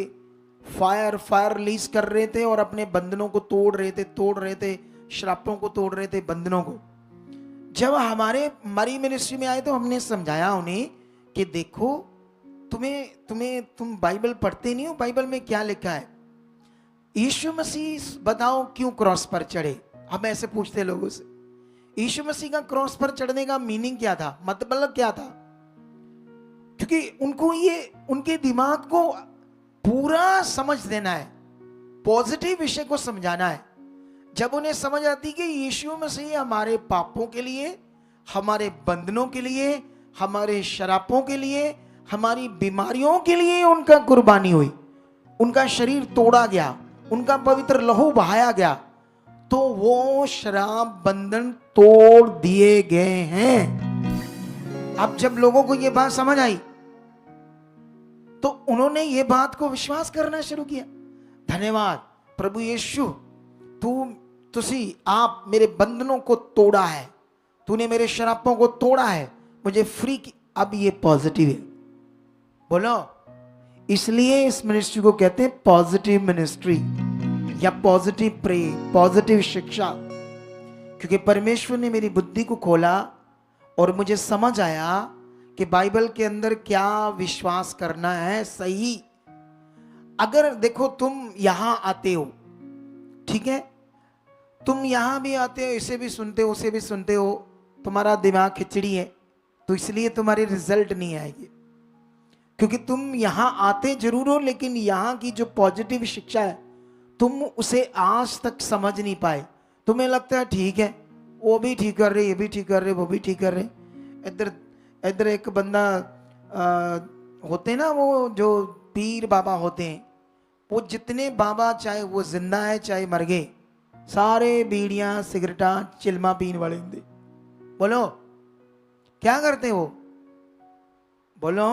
फायर रिलीज कर रहे थे और अपने बंधनों को तोड़ रहे थे, श्रापों को तोड़ रहे थे, बंधनों को। जब हमारी मिनिस्ट्री में आए तो हमने समझाया उन्हें कि देखो, तुम बाइबल पढ़ते नहीं हो, बाइबल में क्या लिखा है? यीशु मसीह बताओ क्यों क्रॉस पर चढ़े? हम ऐसे पूछते लोगों से, यीशु मसीह का क्रॉस पर चढ़ने का मीनिंग क्या था, मतलब क्या था? क्योंकि उनको ये, उनके दिमाग को पूरा समझ देना है, पॉजिटिव विषय को समझाना है। जब उन्हें समझ आती कि यीशु मसीह हमारे पापों के लिए, हमारे बंधनों के लिए, हमारे शरापों के लिए, हमारी बीमारियों के लिए उनका कुर्बानी हुई, उनका शरीर तोड़ा गया, उनका पवित्र लहू बहाया गया, तो वो शराब बंधन तोड़ दिए गए हैं। अब जब लोगों को ये बात समझ आई तो उन्होंने ये बात को विश्वास करना शुरू किया। धन्यवाद प्रभु यीशु, आप मेरे बंधनों को तोड़ा है, तूने मेरे शरापों को तोड़ा है, मुझे फ्री की। अब ये पॉजिटिव है, बोलो। इसलिए इस मिनिस्ट्री को कहते हैं पॉजिटिव मिनिस्ट्री या पॉजिटिव प्रे, पॉजिटिव शिक्षा। क्योंकि परमेश्वर ने मेरी बुद्धि को खोला और मुझे समझ आया कि बाइबल के अंदर क्या विश्वास करना है सही। अगर देखो, तुम यहां आते हो, ठीक है, तुम यहां भी आते हो, इसे भी सुनते हो, उसे भी सुनते हो, तुम्हारा दिमाग खिचड़ी है, तो इसलिए तुम्हारी रिजल्ट नहीं आएगी। क्योंकि तुम यहां आते जरूर हो, लेकिन यहां की जो पॉजिटिव शिक्षा है तुम उसे आज तक समझ नहीं पाए। तुम्हें लगता है ठीक है, वो भी ठीक कर रहे, ये भी ठीक कर रहे, वो भी ठीक कर रहे। इधर एक बंदा होते ना, वो जो पीर बाबा होते हैं, वो जितने बाबा, चाहे वो जिंदा है चाहे मर गए, सारे बीड़ियां सिगरेटा चिल्मा पीने वाले होंगे। बोलो क्या करते हो? बोलो,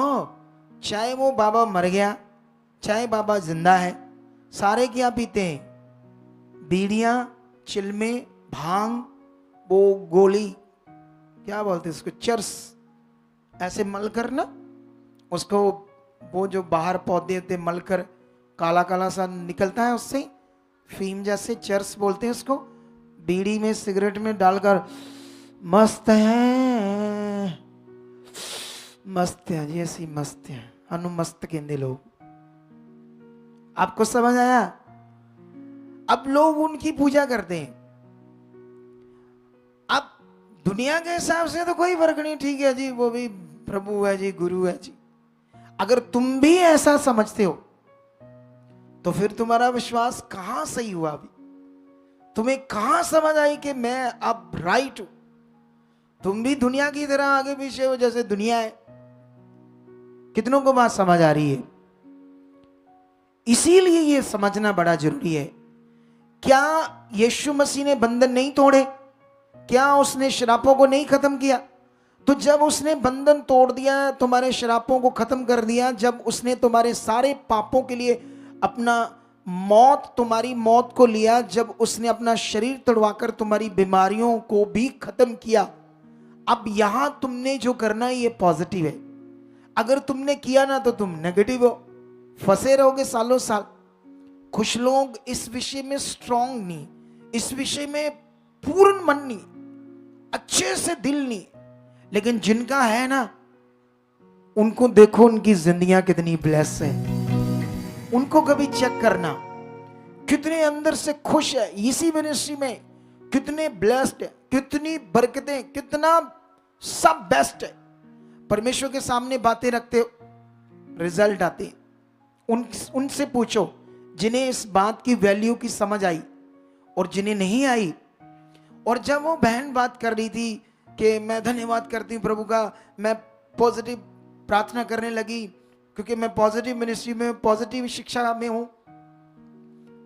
चाहे वो बाबा मर गया चाहे बाबा जिंदा है, सारे क्या पीते हैं? बीड़ियां, चिल्मे, भांग, वो गोली, क्या बोलते हैं उसको, चर्स, ऐसे मलकर ना उसको, वो जो बाहर पौधे होते मलकर काला काला सा निकलता है, उससे फीम जैसे, चर्स बोलते हैं उसको, बीड़ी में सिगरेट में डालकर मस्त है, मस्त है जी, ऐसी मस्त है, अनु मस्त कहते लोग। आपको समझ आया? अब लोग उनकी पूजा करते हैं। अब दुनिया के हिसाब से तो कोई फर्क नहीं, ठीक है जी, वो भी प्रभु है जी, गुरु है जी। अगर तुम भी ऐसा समझते हो तो फिर तुम्हारा विश्वास कहां सही हुआ? अभी तुम्हें कहां समझ आई कि मैं अब राइट हूं? तुम भी दुनिया की तरह आगे पीछे हो जैसे दुनिया है। कितनों को बात समझ आ रही है? इसीलिए यह समझना बड़ा जरूरी है। क्या यीशु मसीह ने बंधन नहीं तोड़े? क्या उसने शरापों को नहीं खत्म किया? तो जब उसने बंधन तोड़ दिया, तुम्हारे शरापों को खत्म कर दिया, जब उसने तुम्हारे सारे पापों के लिए अपना मौत, तुम्हारी मौत को लिया, जब उसने अपना शरीर तोड़वाकर तुम्हारी बीमारियों को भी खत्म किया, अब यहां तुमने जो करना है ये पॉजिटिव है। अगर तुमने किया ना तो तुम नेगेटिव हो, फंसे रहोगे सालों साल। कुछ लोग इस विषय में स्ट्रांग नहीं, इस विषय में पूर्ण मन नहीं, अच्छे से दिल नहीं, लेकिन जिनका है ना, उनको देखो उनकी जिंदगियां कितनी ब्लेस है। उनको कभी चेक करना कितने अंदर से खुश है, इसी मिनिस्ट्री में कितने ब्लेस्ड है, कितनी बरकतें, कितना सब बेस्ट है। परमेश्वर के सामने बातें रखते हो, रिजल्ट आते हैं। उनसे पूछो जिन्हें इस बात की वैल्यू की समझ आई, और जिन्हें नहीं आई। और जब वो बहन बात कर रही थी कि मैं धन्यवाद करती हूँ प्रभु का, मैं पॉजिटिव प्रार्थना करने लगी क्योंकि मैं पॉजिटिव मिनिस्ट्री में, पॉजिटिव शिक्षा में हूं,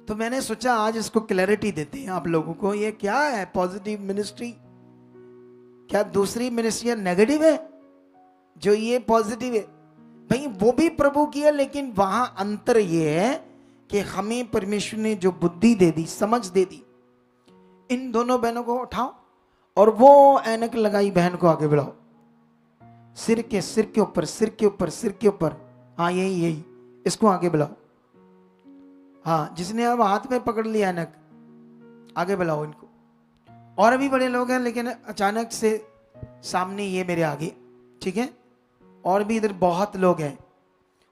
तो मैंने सोचा आज इसको क्लैरिटी देते हैं आप लोगों को। ये क्या है पॉजिटिव मिनिस्ट्री? क्या दूसरी मिनिस्ट्रियां नेगेटिव है जो ये पॉजिटिव है? भाई वो भी प्रभु की है, लेकिन वहां अंतर ये है कि हमें परमेश्वर ने जो बुद्धि दे दी, समझ दे दी। इन दोनों बहनों को उठाओ और वो ऐनक लगाई बहन को आगे बढ़ाओ, सिर के ऊपर, सिर के ऊपर, सिर के ऊपर। हाँ यही, इसको आगे बढ़ाओ। हाँ, जिसने अब हाथ में पकड़ लिया ऐनक, आगे बढ़ाओ इनको। और अभी बड़े लोग हैं, लेकिन अचानक से सामने ये मेरे आगे, ठीक है? और भी इधर बहुत लोग हैं,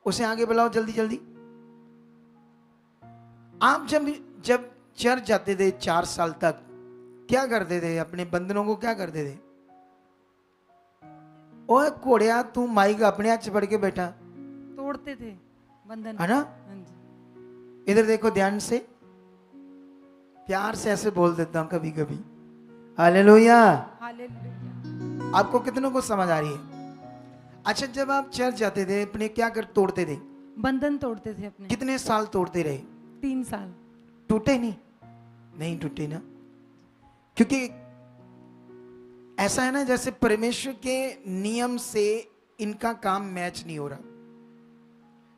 उसे आगे बढ़ाओ जल्दी जल्दी। आप जब चर्च जाते थे 4 साल तक, क्या करते थे? अपने बंधनों को क्या करते थे? ओए कोड़िया, तू माइक अपने हाथ से पढ़ के बैठा, तोड़ते थे बंधन, है ना? हाँ जी। इधर देखो ध्यान से, प्यार से ऐसे बोल देता हूं कभी कभी, हालेलुया। हालेलुया। आपको कितनों को समझ आ रही है? अच्छा, जब आप चर्च जाते थे अपने क्या कर तोड़ते थे? बंधन तोड़ते थे अपने। कितने साल तोड़ते रहे? 3 साल। टूटे नहीं? नहीं टूटे ना, क्योंकि ऐसा है ना, जैसे परमेश्वर के नियम से इनका काम मैच नहीं हो रहा,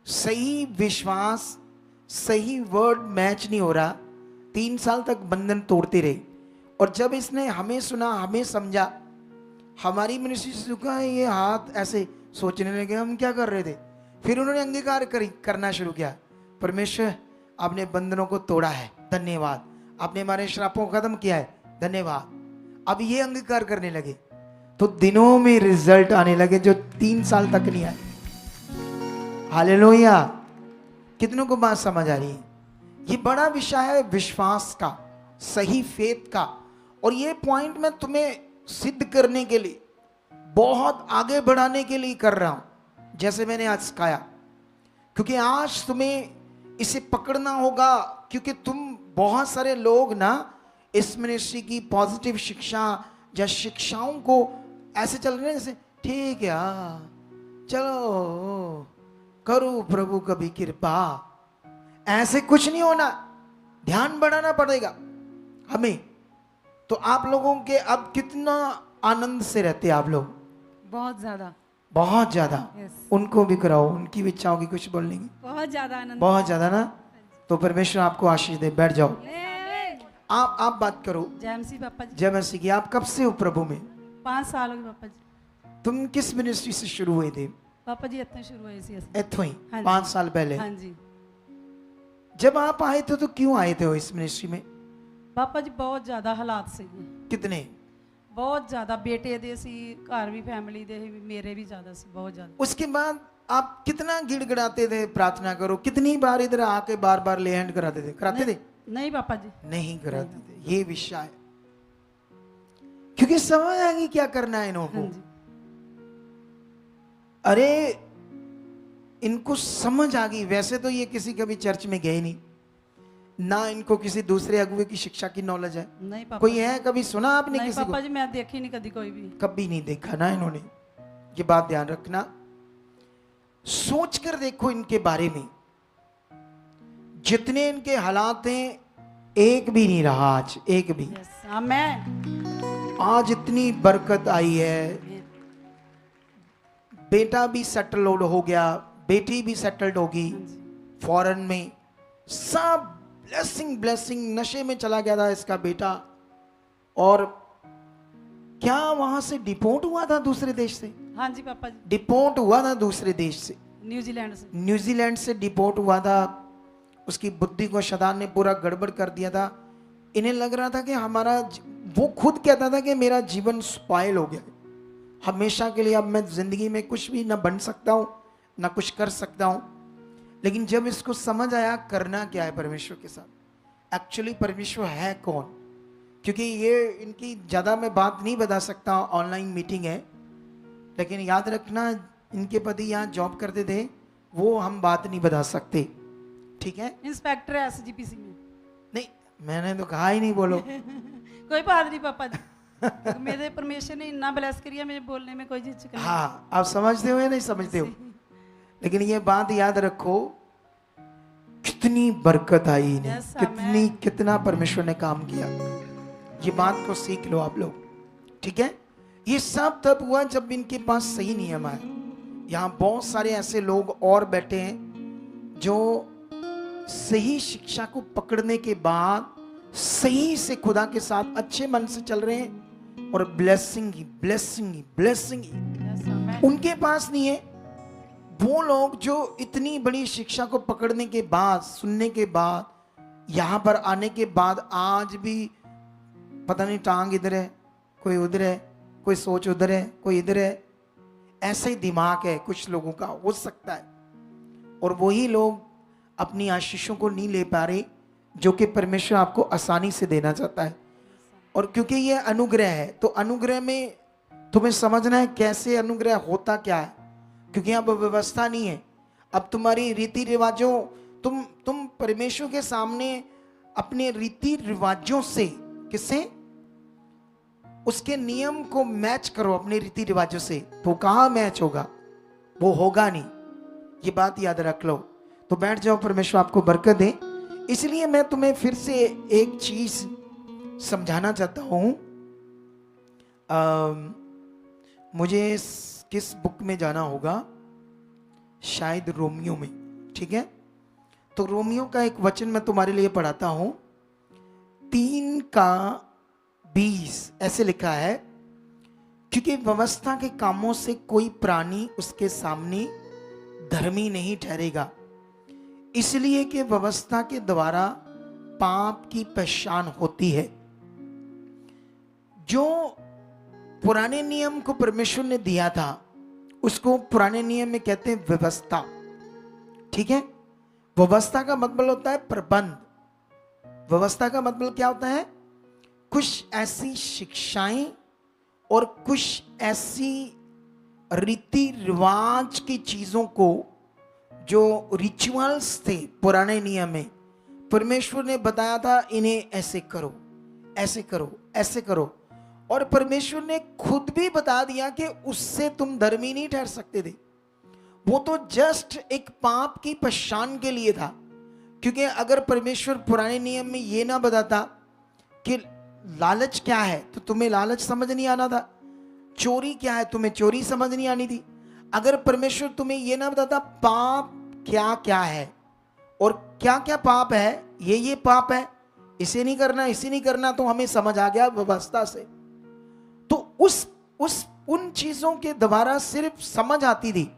सही विश्वास, सही वर्ड मैच नहीं हो रहा। 3 साल तक बंधन तोड़ते रहे, और जब इसने हमें सुना, हमें समझा, हमारी मिनिस्ट्री से चुका ये हाथ ऐसे सोचने लगे हम क्या कर रहे थे। फिर उन्होंने अंगीकार करना शुरू किया, परमेश्वर आपने बंधनों को तोड़ा है, धन्यवाद। आपने हमारे श्रापों को खत्म किया है, धन्यवाद। अब ये अंगीकार करने लगे, तो दिनों में रिजल्ट आने लगे जो 3 साल तक नहीं आए। हालेलुया। कितनों को बात समझ आ रही है? ये बड़ा विषय है विश्वास का, सही फेथ का। और ये पॉइंट मैं तुम्हें सिद्ध करने के लिए, बहुत आगे बढ़ाने के लिए कर रहा हूं, जैसे मैंने आज सिखाया, क्योंकि आज तुम्हें इसे पकड़ना होगा। क्योंकि तुम बहुत सारे लोग ना इस मिनिस्ट्री की पॉजिटिव शिक्षा या शिक्षाओं को ऐसे चल रहे हैं जैसे ठीक है, चलो करो प्रभु कभी कृपा। ऐसे कुछ नहीं होना, ध्यान बढ़ाना पड़ेगा हमें। तो आप लोगों के अब कितना आनंद से रहते हैं आप लोग? बहुत ज्यादा, बहुत ज्यादा। यस, उनको भी कराओ, उनकी भी इच्छाओं की कुछ बोलने की, बहुत ज्यादा आनंद, बहुत ज्यादा ना। तो परमेश्वर आपको आशीष दे। बैठ जाओ, आप बात करो। जय मसीह पापा जी। जय मसीह की। आप कब से हो प्रभु में? 5 साल हो गए पापा जी। तुम किस मिनिस्ट्री से शुरू हुए थे? पापा जी इतना शुरू हुए सी इत्थों ही हाँ जी। 5 साल पहले। हाँ जी। जब आप आए थे तो क्यों आए थे इस मिनिस्ट्री में? पापा जी बहुत ज्यादा हालात से, कितने? बहुत ज्यादा, बेटे दे सी, घर भी फैमिली दे, मेरे भी ज्यादा सी, बहुत ज्यादा। उसके बाद आप कितना गिड़गिड़ाते थे प्रार्थना करो? कितनी बार इधर आके बार बार ले हैंड कराते थे? कराते थे? नहीं पापा जी, नहीं कराते थे। ये विषय है, क्योंकि समझ आ गई क्या करना है इन्होंने। हाँ जी। अरे इनको समझ आ गई। वैसे तो ये किसी कभी चर्च में गए नहीं ना, इनको किसी दूसरे अगुवे की शिक्षा की नॉलेज है? नहीं पापा कोई जी। है? कभी सुना आपने नहीं किसी को? पापा जी, मैं देखी नहीं कभी कोई भी। कभी नहीं देखा ना इन्होंने। ये बात ध्यान रखना, सोच कर देखो इनके बारे में। जितने इनके हालात हैं, एक भी नहीं रहा आज, एक भी। यस, आमीन। आज इतनी बरकत आई है। बेटा भी सेटल हो गया, बेटी भी सेटल्ड होगी फॉरेन में। सब ब्लेसिंग। नशे में चला गया था इसका बेटा, और क्या वहां से डिपोर्ट हुआ था दूसरे देश से? हाँ जी पापा जी, डिपोर्ट हुआ था दूसरे देश से, न्यूजीलैंड से। न्यूजीलैंड से डिपोर्ट हुआ था। उसकी बुद्धि को शैतान ने पूरा गड़बड़ कर दिया था। इन्हें लग रहा था कि वो खुद कहता था कि मेरा जीवन स्पॉइल हो गया, हमेशा के लिए अब मैं जिंदगी में कुछ भी ना बन सकता हूं, ना कुछ कर सकता हूं। लेकिन जब इसको समझ आया करना क्या है परमेश्वर के साथ, एक्चुअली परमेश्वर है कौन, क्योंकि ये इनकी ज़्यादा मैं बात नहीं बता सकता, ऑनलाइन मीटिंग है। लेकिन याद रखना, इनके पति यहाँ जॉब करते थे, वो हम बात नहीं बता सकते, ठीक है? इंस्पेक्टर है एसजीपीसी में। नहीं, मैंने तो कहा ही नहीं बोलो। कोई बात नहीं पापा जी, मेरे परमेश्वर ने इतना ब्लेस किया, मुझे बोलने में कोई झिझक नहीं। हाँ, आप समझते हो या नहीं समझते हो? लेकिन ये बात याद रखो, कितनी बरकत आई इन्हें, Yes, कितनी amen. कितना परमेश्वर ने काम किया। ये बात को सीख लो आप लोग, ठीक है? ये सब तब हुआ जब इनके पास सही नियम आए। यहाँ बहुत सारे ऐसे लोग और बैठे हैं जो सही शिक्षा को पकड़ने के बाद सही से खुदा के साथ अच्छे मन से चल रहे हैं और ब्लेसिंग ही ब्लेसिंग ही ब्लेसिंग ही Yes, amen. उनके पास नहीं है। वो लोग जो इतनी बड़ी शिक्षा को पकड़ने के बाद, सुनने के बाद, यहाँ पर आने के बाद आज भी पता नहीं टांग इधर है, कोई उधर है, कोई सोच उधर है, कोई इधर है, ऐसा ही दिमाग है कुछ लोगों का, हो सकता है। और वही लोग अपनी आशीषों को नहीं ले पा रहे जो कि परमेश्वर आपको आसानी से देना चाहता है। और क्योंकि ये अनुग्रह है, तो अनुग्रह में तुम्हें समझना है कैसे अनुग्रह होता क्या है, क्योंकि अब व्यवस्था नहीं है। अब तुम्हारी रीति रिवाजों, तुम परमेश्वर के सामने अपने रीति रिवाजों से, किससे? उसके नियम को मैच करो अपने रीति रिवाजों से, तो कहां मैच होगा? वो होगा नहीं। ये बात याद रख लो। तो बैठ जाओ, परमेश्वर आपको बरकत दे। इसलिए मैं तुम्हें फिर से एक चीज समझाना चाहता हूं। मुझे किस बुक में जाना होगा? शायद रोमियो में, ठीक है? तो रोमियो का एक वचन मैं तुम्हारे लिए पढ़ाता हूं, 3:20 ऐसे लिखा है, क्योंकि व्यवस्था के कामों से कोई प्राणी उसके सामने धर्मी नहीं ठहरेगा, इसलिए कि व्यवस्था के द्वारा पाप की पहचान होती है। जो पुराने नियम को परमेश्वर ने दिया था उसको पुराने नियम में कहते हैं व्यवस्था, ठीक है? व्यवस्था का मतलब होता है प्रबंध। व्यवस्था का मतलब क्या होता है? कुछ ऐसी शिक्षाएं और कुछ ऐसी रीति रिवाज की चीजों को, जो रिचुअल्स थे पुराने नियम में, परमेश्वर ने बताया था इन्हें ऐसे करो, ऐसे करो, ऐसे करो। और परमेश्वर ने खुद भी बता दिया कि उससे तुम धर्मी नहीं ठहर सकते थे। वो तो जस्ट एक पाप की पहचान के लिए था। क्योंकि अगर परमेश्वर पुराने नियम में ये ना बताता कि लालच क्या है, तो तुम्हें लालच समझ नहीं आना था। चोरी क्या है, तुम्हें चोरी समझ नहीं आनी थी। अगर परमेश्वर तुम्हें ये ना बताता पाप क्या क्या है और क्या क्या पाप है, ये पाप है, इसे नहीं करना, इसे नहीं करना, तो हमें समझ आ गया व्यवस्था से। तो उन चीजों के द्वारा सिर्फ समझ आती थी,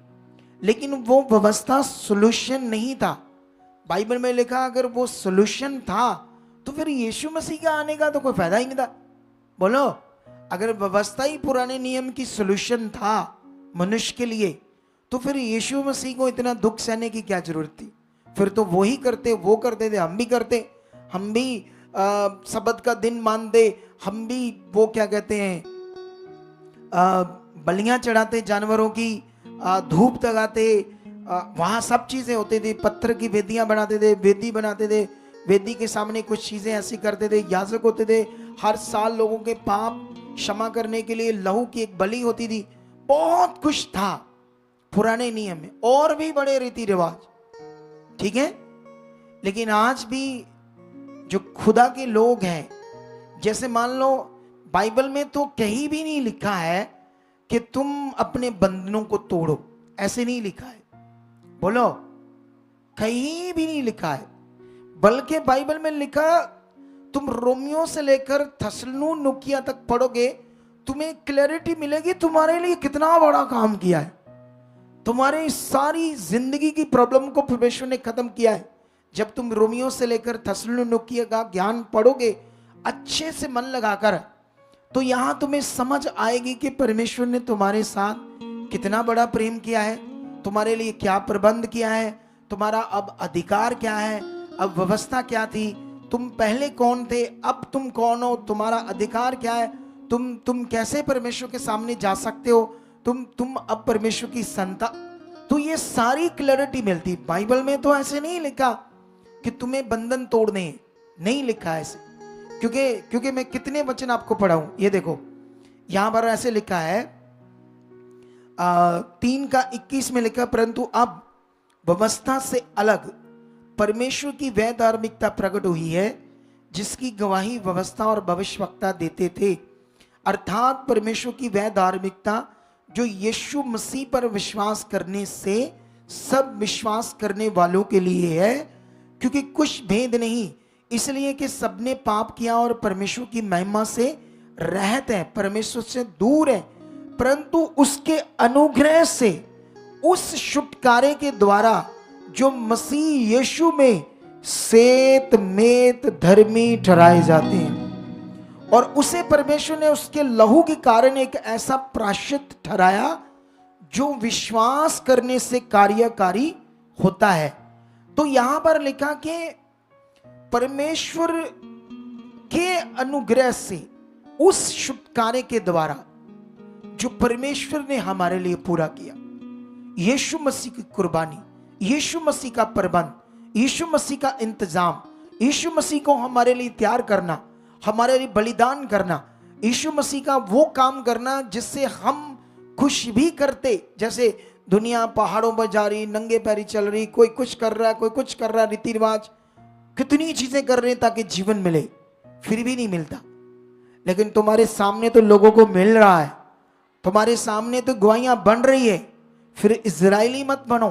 लेकिन वो व्यवस्था सॉल्यूशन नहीं था। बाइबल में लिखा अगर वो सॉल्यूशन था तो फिर यीशु मसीह का आने का तो कोई फायदा ही नहीं था। बोलो, अगर व्यवस्था ही पुराने नियम की सॉल्यूशन था मनुष्य के लिए, तो फिर यीशु मसीह को इतना दुख सहने की क्या जरूरत थी? फिर तो वो ही करते, वो करते थे, हम भी करते, हम भी सब्त का दिन मानते, हम भी वो क्या कहते हैं बलियां चढ़ाते जानवरों की, धूप लगाते, वहां सब चीजें होती थी, पत्थर की वेदियां बनाते थे, वेदी बनाते थे, वेदी के सामने कुछ चीजें ऐसी करते थे, याजक होते थे, हर साल लोगों के पाप क्षमा करने के लिए लहू की एक बलि होती थी। बहुत कुछ था पुराने नियम में, और भी बड़े रीति रिवाज, ठीक है? लेकिन आज भी जो खुदा के लोग हैं, जैसे मान लो बाइबल में तो कहीं भी नहीं लिखा है कि तुम अपने बंधनों को तोड़ो, ऐसे नहीं लिखा है। बोलो, कहीं भी नहीं लिखा है। बल्कि बाइबल में लिखा, तुम रोमियो से लेकर थस्सलुनीकियों तक पढ़ोगे, तुम्हें क्लैरिटी मिलेगी तुम्हारे लिए कितना बड़ा काम किया है। तुम्हारी सारी जिंदगी की प्रॉब्लम को परमेश्वर ने खत्म किया है। जब तुम रोमियो से लेकर थस्सलुनीकियों का ज्ञान पढ़ोगे अच्छे से मन लगाकर, तो यहां तुम्हें समझ आएगी कि परमेश्वर ने तुम्हारे साथ कितना बड़ा प्रेम किया है, तुम्हारे लिए क्या प्रबंध किया है, तुम्हारा अब अधिकार क्या है, अब व्यवस्था क्या थी, तुम पहले कौन थे, अब तुम कौन हो, तुम्हारा अधिकार क्या है, तुम कैसे परमेश्वर के सामने जा सकते हो, तुम अब परमेश्वर की संतान। तो ये सारी क्लैरिटी मिलती। बाइबल में तो ऐसे नहीं लिखा कि तुम्हें बंधन तोड़ने, नहीं लिखा है ऐसे, क्योंकि मैं कितने वचन आपको पढ़ाऊं। ये देखो यहां पर ऐसे लिखा है 3:21 में लिखा, परंतु अब व्यवस्था से अलग परमेश्वर की वह धार्मिकता प्रकट हुई है जिसकी गवाही व्यवस्था और भविष्यवक्ता देते थे, अर्थात परमेश्वर की वह धार्मिकता जो यीशु मसीह पर विश्वास करने से सब विश्वास करने वालों के लिए है, क्योंकि कुछ भेद नहीं, इसलिए कि सबने पाप किया और परमेश्वर की महिमा से रहते हैं, परमेश्वर से दूर है, परंतु उसके अनुग्रह से उस छुटकारे के द्वारा जो मसीह यीशु में सेत मेत धर्मी ठहराए जाते हैं, और उसे परमेश्वर ने उसके लहू के कारण एक ऐसा प्रायश्चित ठहराया जो विश्वास करने से कार्यकारी होता है। तो यहां पर लिखा कि परमेश्वर के अनुग्रह से उस छुटकारे के द्वारा जो परमेश्वर ने हमारे लिए पूरा किया, यीशु मसीह की कुर्बानी, यीशु मसीह का प्रबंध, यीशु मसीह का इंतजाम, यीशु मसीह को हमारे लिए तैयार करना, हमारे लिए बलिदान करना, यीशु मसीह का वो काम करना जिससे हम खुश भी करते। जैसे दुनिया पहाड़ों पर जा रही, नंगे पैरी चल रही, कोई कुछ कर रहा है, कोई कुछ कर रहा है, रीति रिवाज कितनी चीजें कर रहे हैं ताकि जीवन मिले, फिर भी नहीं मिलता। लेकिन तुम्हारे सामने तो लोगों को मिल रहा है, तुम्हारे सामने तो गवाहियां बन रही है। फिर इजरायली मत बनो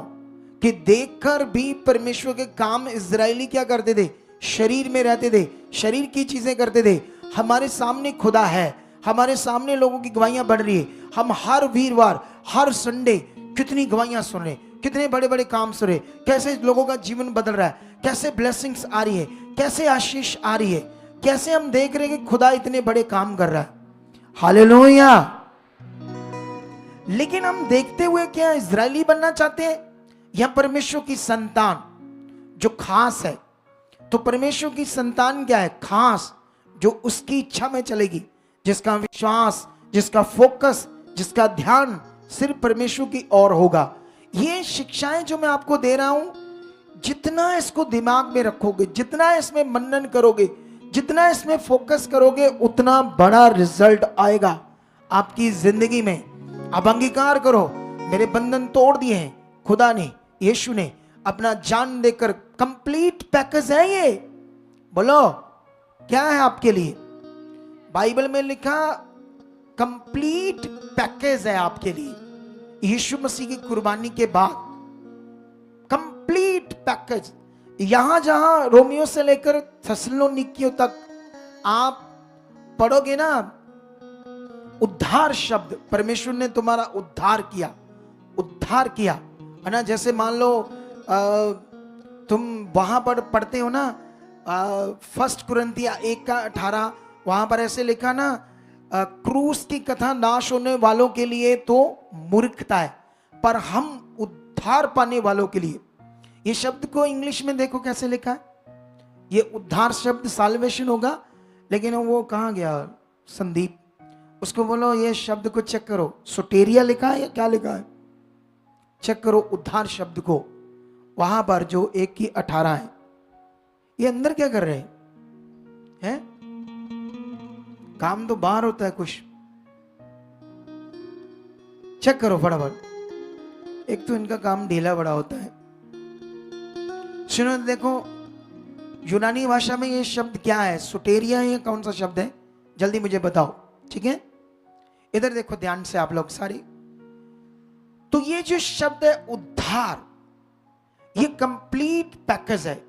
कि देखकर भी परमेश्वर के काम इजरायली क्या करते थे, शरीर में रहते थे, शरीर की चीजें करते थे। हमारे सामने खुदा है, हमारे सामने लोगों की गवाहियां बढ़ रही है। हम हर वीरवार, हर संडे कितनी गवाहियां सुन रहे, कितने बड़े बड़े काम सुन रहे, कैसे लोगों का जीवन बदल रहा है, कैसे ब्लेसिंग्स आ रही है, कैसे आशीष आ रही है, कैसे हम देख रहे हैं कि खुदा इतने बड़े काम कर रहा है। हालेलुया। लेकिन हम देखते हुए क्या इजरायली बनना चाहते हैं या परमेश्वर की संतान जो खास है? तो परमेश्वर की संतान क्या है? खास, जो उसकी इच्छा में चलेगी, जिसका विश्वास, जिसका फोकस, जिसका ध्यान सिर्फ परमेश्वर की ओर होगा। ये शिक्षाएं जो मैं आपको दे रहा हूं, जितना इसको दिमाग में रखोगे, जितना इसमें मनन करोगे, जितना इसमें फोकस करोगे, उतना बड़ा रिजल्ट आएगा आपकी जिंदगी में। अब अंगीकार करो, मेरे बंधन तोड़ दिए हैं खुदा ने, यीशु ने अपना जान देकर। कंप्लीट पैकेज है ये। बोलो क्या है आपके लिए? बाइबल में लिखा कंप्लीट पैकेज है आपके लिए। यीशु मसीह की कुर्बानी के बाद कंप्लीट पैकेज। यहां जहां रोमियो से लेकर थेसलोनिकियों तक आप पढ़ोगे ना, उद्धार शब्द, परमेश्वर ने तुम्हारा उद्धार किया, उद्धार किया है ना। जैसे मान लो तुम वहां पर पढ़ते हो ना, 1 कुरिन्थिया 1:18, वहां पर ऐसे लिखा ना, क्रूस की कथा नाश होने वालों के लिए तो मूर्खता है, पर हम उद्धार पाने वालों के लिए। ये शब्द को इंग्लिश में देखो कैसे लिखा है। ये उद्धार शब्द साल्वेशन होगा, लेकिन वो कहाँ गया संदीप? उसको बोलो ये शब्द को चेक करो, सोटेरिया लिखा है या क्या लिखा है? चेक करो उद्धार शब्द को, वहां पर जो 1:18 है। ये अंदर क्या कर रहे हैं? काम तो बाहर होता है कुछ। चेक करो फटाफट। एक तो इनका काम ढीला बड़ा होता है। सुनो देखो, यूनानी भाषा में ये शब्द क्या है? सोटेरिया है या कौन सा शब्द है? जल्दी मुझे बताओ, ठीक है? इधर देखो ध्यान से आप लोग सारे। तो ये जो शब्द है उद्धार, ये कंप्लीट पैकेज है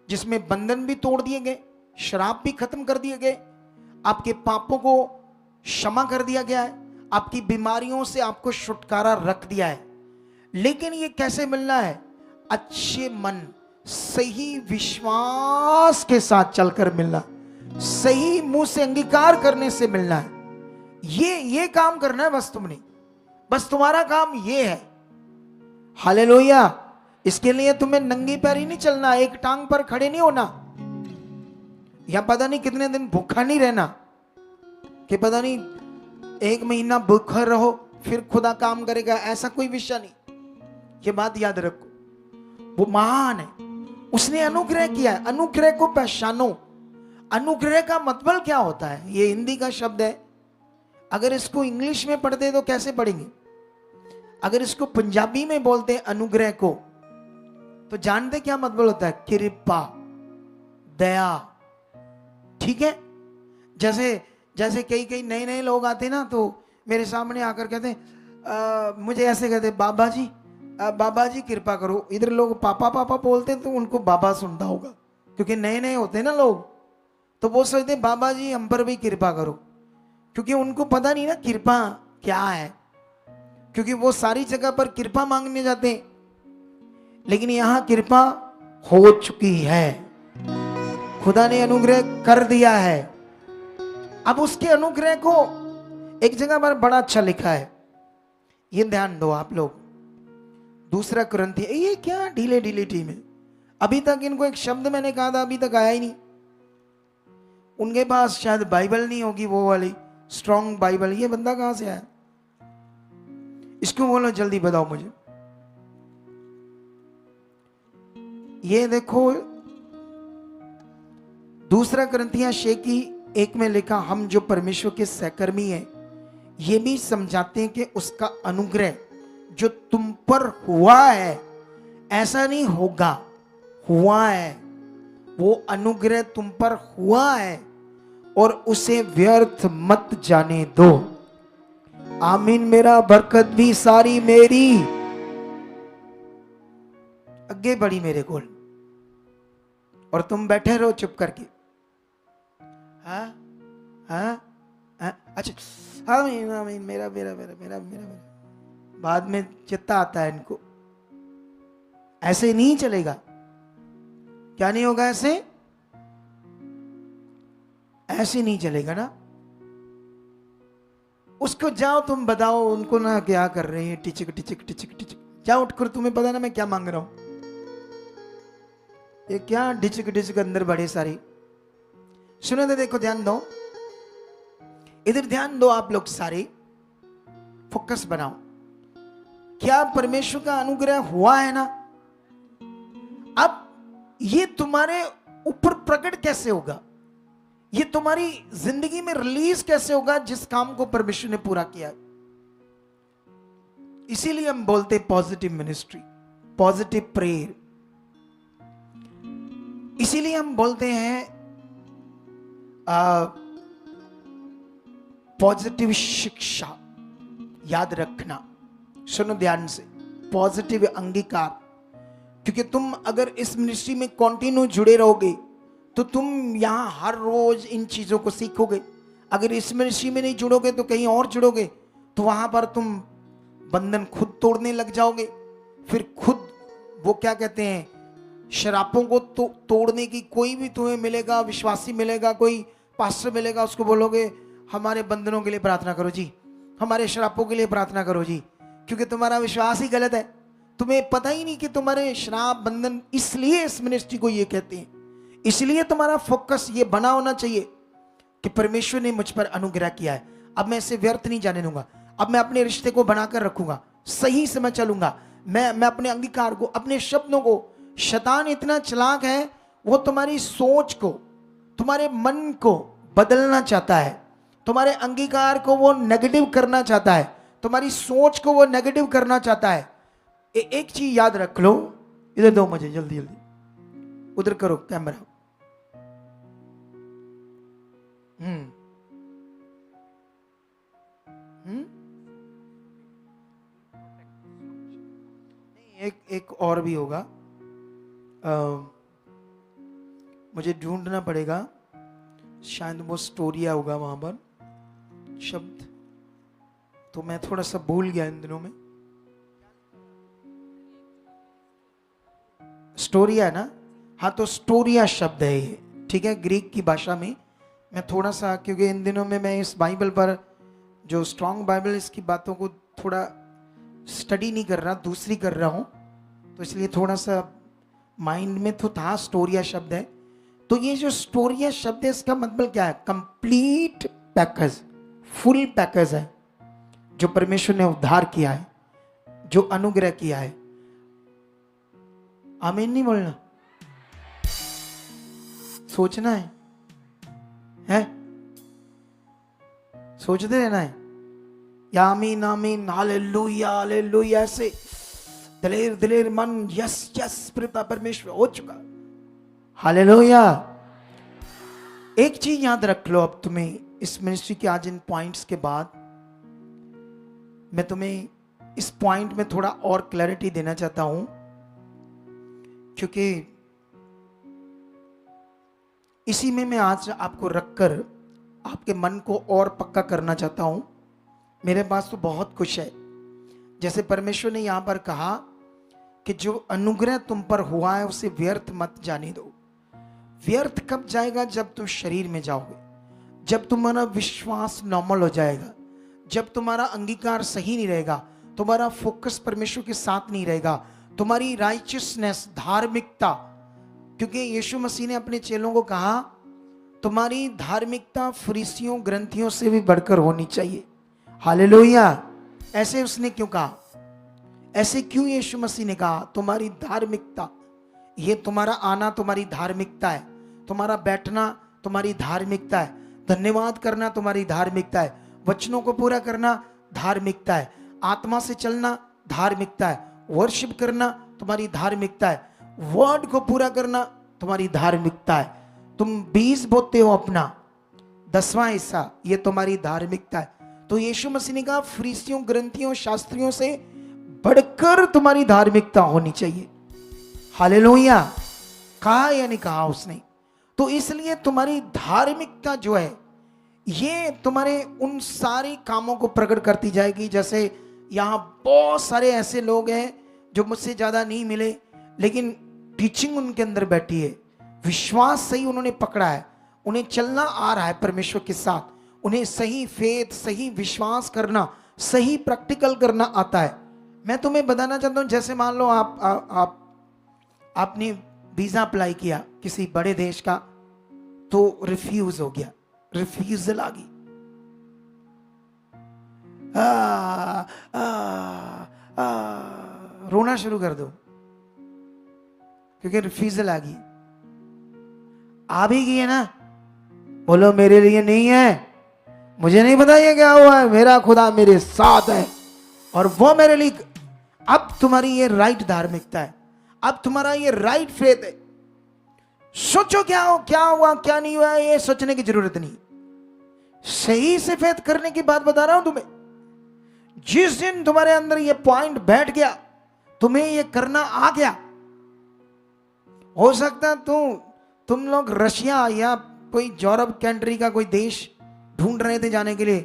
जिसमें बंधन भी तोड़ दिए गए, शराब भी खत्म कर दिए गए, आपके पापों को क्षमा कर दिया गया है, आपकी बीमारियों से आपको छुटकारा रख दिया है। लेकिन ये कैसे मिलना है? अच्छे मन, सही विश्वास के साथ चलकर मिलना, सही मुंह से अंगीकार करने से मिलना है। ये काम करना है बस तुमने, बस तुम्हारा काम ये है। हालेलुया। इसके लिए तुम्हें नंगी पैरी नहीं चलना, एक टांग पर खड़े नहीं होना, या पता नहीं कितने दिन भूखा नहीं रहना, कि पता नहीं 1 महीना भूखा रहो फिर खुदा काम करेगा, ऐसा कोई विषय नहीं। ये बात याद रखो, वो महान है, उसने अनुग्रह किया है। अनुग्रह को पहचानो, अनुग्रह का मतलब क्या होता है? ये हिंदी का शब्द है, अगर इसको इंग्लिश में पढ़ते तो कैसे पढ़ेंगे? अगर इसको पंजाबी में बोलते हैं अनुग्रह को, तो जानते क्या मतलब होता है? कृपा, दया। ठीक है, जैसे जैसे कई कई नए नए लोग आते हैं ना, तो मेरे सामने आकर कहते हैं, मुझे ऐसे कहते हैं, बाबा जी कृपा करो। इधर लोग पापा पापा बोलते हैं तो उनको बाबा सुनता होगा, क्योंकि नए नए होते हैं ना लोग, तो वो सोचते हैं बाबा जी हम पर भी कृपा करो, क्योंकि उनको पता नहीं ना कृपा क्या है, क्योंकि वो सारी जगह पर कृपा मांगने जाते हैं। लेकिन यहां कृपा हो चुकी है, खुदा ने अनुग्रह कर दिया है। अब उसके अनुग्रह को एक जगह पर बड़ा अच्छा लिखा है, ये ध्यान दो आप लोग। दूसरा कुरिन्थी, ये क्या ढीले ढीले टीम है, अभी तक इनको एक शब्द मैंने कहा था, अभी तक आया ही नहीं। उनके पास शायद बाइबल नहीं होगी, वो वाली स्ट्रॉन्ग बाइबल। ये बंदा कहां से आया? इसको बोलो जल्दी बताओ मुझे। ये देखो, दूसरा कुरिन्थियां 6:1 में लिखा, हम जो परमेश्वर के सहकर्मी हैं ये भी समझाते हैं कि उसका अनुग्रह जो तुम पर हुआ है, ऐसा नहीं होगा, हुआ है, वो अनुग्रह तुम पर हुआ है और उसे व्यर्थ मत जाने दो। आमीन। मेरा बरकत भी सारी मेरी आगे बढ़ी मेरे को, और तुम बैठे रहो चुप करके। हाँ हाँ हाँ, अच्छा आमीन आमीन, मेरा मेरा मेरा मेरा मेरा मेरा। बाद में चित्ता आता है इनको, ऐसे नहीं चलेगा। क्या नहीं होगा? ऐसे ऐसे नहीं चलेगा ना। उसको जाओ तुम बताओ उनको ना, क्या कर रहे हैं, टिचक टिचक टिचक टिचक। जाओ उठकर, तुम्हें पता ना मैं क्या मांग रहा हूं। ये क्या ढिचक ढिचक अंदर बड़े सारी। सुनो तो, देखो ध्यान दो, इधर ध्यान दो आप लोग सारे, फोकस बनाओ। क्या परमेश्वर का अनुग्रह हुआ है ना? अब ये तुम्हारे ऊपर प्रकट कैसे होगा? ये तुम्हारी जिंदगी में रिलीज कैसे होगा जिस काम को परमेश्वर ने पूरा किया? इसीलिए हम बोलते पॉजिटिव मिनिस्ट्री, पॉजिटिव प्रेयर। इसीलिए हम बोलते हैं पॉजिटिव शिक्षा। याद रखना, सुनो ध्यान से, पॉजिटिव अंगीकार। क्योंकि तुम अगर इस मिनिस्ट्री में कंटिन्यू जुड़े रहोगे तो तुम यहां हर रोज इन चीजों को सीखोगे। अगर इस मिनिस्ट्री में नहीं जुड़ोगे तो कहीं और जुड़ोगे, तो वहां पर तुम बंधन खुद तोड़ने लग जाओगे। फिर खुद वो क्या कहते हैं, शरापों को तोड़ने की कोई भी तुम्हें मिलेगा, विश्वासी मिलेगा, कोई पास्टर मिलेगा, उसको बोलोगे हमारे बंधनों के लिए प्रार्थना करो जी, हमारे शरापों के लिए प्रार्थना करो जी, क्योंकि तुम्हारा विश्वास ही गलत है। तुम्हें पता ही नहीं कि तुम्हारे श्राप बंधन, इसलिए इस मिनिस्ट्री को ये कहते हैं। इसलिए तुम्हारा फोकस ये बना होना चाहिए कि परमेश्वर ने मुझ पर अनुग्रह किया है, अब मैं इसे व्यर्थ नहीं जाने दूंगा। अब मैं अपने रिश्ते को बनाकर रखूंगा, सही से मैं चलूंगा। मैं अपने अंगीकार को, अपने शब्दों को, शैतान इतना चालाक है, वो तुम्हारी सोच को, तुम्हारे मन को बदलना चाहता है, तुम्हारे अंगीकार को वो नेगेटिव करना चाहता है, तुम्हारी सोच को वो नेगेटिव करना चाहता है। एक चीज याद रख लो, इधर दो मुझे जल्दी जल्दी, उधर करो कैमरा। एक और भी होगा, मुझे ढूंढना पड़ेगा, शायद वो स्टोरिया होगा वहां पर शब्द, तो मैं थोड़ा सा भूल गया इन दिनों में। स्टोरिया है ना? हाँ, तो स्टोरिया शब्द है ये, ठीक है, ग्रीक की भाषा में। मैं थोड़ा सा, क्योंकि इन दिनों में मैं इस बाइबल पर, जो स्ट्रॉन्ग बाइबल, इसकी बातों को थोड़ा स्टडी नहीं कर रहा, दूसरी कर रहा हूं, तो इसलिए थोड़ा सा माइंड में तो था स्टोरिया शब्द है। तो ये जो स्टोरिया शब्द है, इसका मतलब क्या है? कंप्लीट पैकेज, फुल पैकेज है जो परमेश्वर ने उद्धार किया है, जो अनुग्रह किया है। आमीन नहीं बोलना, सोचना है। सोचते रहना है, या आमीन आमीन, हालेलुया हालेलुया, ऐसे दिलेर दिलेर मन, यस यस पिता परमेश्वर हो चुका, हालेलुया। एक चीज याद रख लो, अब तुम्हें इस मिनिस्ट्री के आज इन पॉइंट्स के बाद मैं तुम्हें इस पॉइंट में थोड़ा और क्लैरिटी देना चाहता हूं, क्योंकि इसी में मैं आज आपको रखकर आपके मन को और पक्का करना चाहता हूं। मेरे पास तो बहुत कुछ है। जैसे परमेश्वर ने यहां पर कहा कि जो अनुग्रह तुम पर हुआ है उसे व्यर्थ मत जाने दो। व्यर्थ कब जाएगा? जब तुम शरीर में जाओगे, जब तुम्हारा विश्वास नॉर्मल हो जाएगा, जब तुम्हारा अंगीकार सही नहीं रहेगा, तुम्हारा फोकस परमेश्वर के साथ नहीं रहेगा, तुम्हारी राइचियसनेस, धार्मिकता, क्योंकि यीशु मसीह ने अपने चेलों को कहा तुम्हारी धार्मिकता फरीसियों ग्रंथियों से भी बढ़कर होनी चाहिए। हालेलुया। ऐसे उसने क्यों कहा? ऐसे क्यों यीशु मसीह ने कहा? तुम्हारी धार्मिकता, ये तुम्हारा आना तुम्हारी धार्मिकता है, तुम्हारा बैठना तुम्हारी धार्मिकता है, धन्यवाद करना तुम्हारी धार्मिकता है, वचनों को पूरा करना धार्मिकता है, आत्मा से चलना धार्मिकता है, वर्शिप करना तुम्हारी धार्मिकता है, वर्ड को पूरा करना तुम्हारी धार्मिकता है। तुम बीज बोते हो अपना 10वां हिस्सा, ये तुम्हारी धार्मिकता है। तो यीशु मसीह ने कहा फरीसियों ग्रंथियों शास्त्रियों से बढ़कर तुम्हारी धार्मिकता होनी चाहिए। हालेलुया। कहा या नहीं कहा उसने? तो इसलिए तुम्हारी धार्मिकता जो है ये तुम्हारे उन सारे कामों को प्रकट करती जाएगी। जैसे यहाँ बहुत सारे ऐसे लोग हैं जो मुझसे ज्यादा नहीं मिले, लेकिन टीचिंग उनके अंदर बैठी है, विश्वास सही उन्होंने पकड़ा है, उन्हें चलना आ रहा है परमेश्वर के साथ, उन्हें सही फेथ, सही विश्वास करना, सही प्रैक्टिकल करना आता है। मैं तुम्हें बताना चाहता हूं, जैसे मान लो आपने वीजा अप्लाई किया किसी बड़े देश का, तो रिफ्यूज हो गया, रिफ्यूजल आ गई, रोना शुरू कर दो क्योंकि रिफ्यूजल आ गई। आ भी गई है ना, बोलो मेरे लिए नहीं है, मुझे नहीं पता ये क्या हुआ है, मेरा खुदा मेरे साथ है और वो मेरे लिए। अब तुम्हारी ये राइट धार्मिकता है, अब तुम्हारा ये राइट फेथ है। सोचो क्या हुआ क्या नहीं हुआ, ये सोचने की जरूरत नहीं। सही से फेथ करने की बात बता रहा हूं तुम्हें। जिस दिन तुम्हारे अंदर ये पॉइंट बैठ गया, तुम्हें ये करना आ गया, हो सकता है तुम लोग रशिया या कोई यूरोप कंट्री का कोई देश ढूंढ रहे थे जाने के लिए,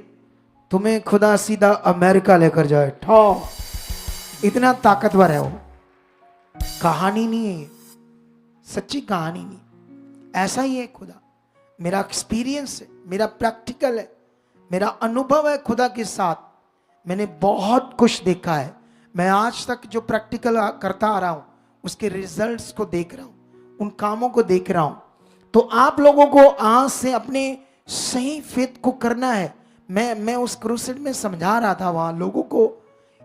तुम्हें खुदा सीधा अमेरिका लेकर जाए। ठो इतना ताकतवर है वो। कहानी नहीं है ये, सच्ची कहानी नहीं, ऐसा ही है खुदा। मेरा एक्सपीरियंस है, मेरा प्रैक्टिकल है, मेरा अनुभव है खुदा के साथ। मैंने बहुत कुछ देखा है। मैं आज तक जो प्रैक्टिकल करता आ रहा हूं उसके रिजल्ट्स को देख रहा हूं, उन कामों को देख रहा हूं। तो आप लोगों को आज से अपने सही फेथ को करना है। मैं उस क्रूसेड में समझा रहा था वहां लोगों को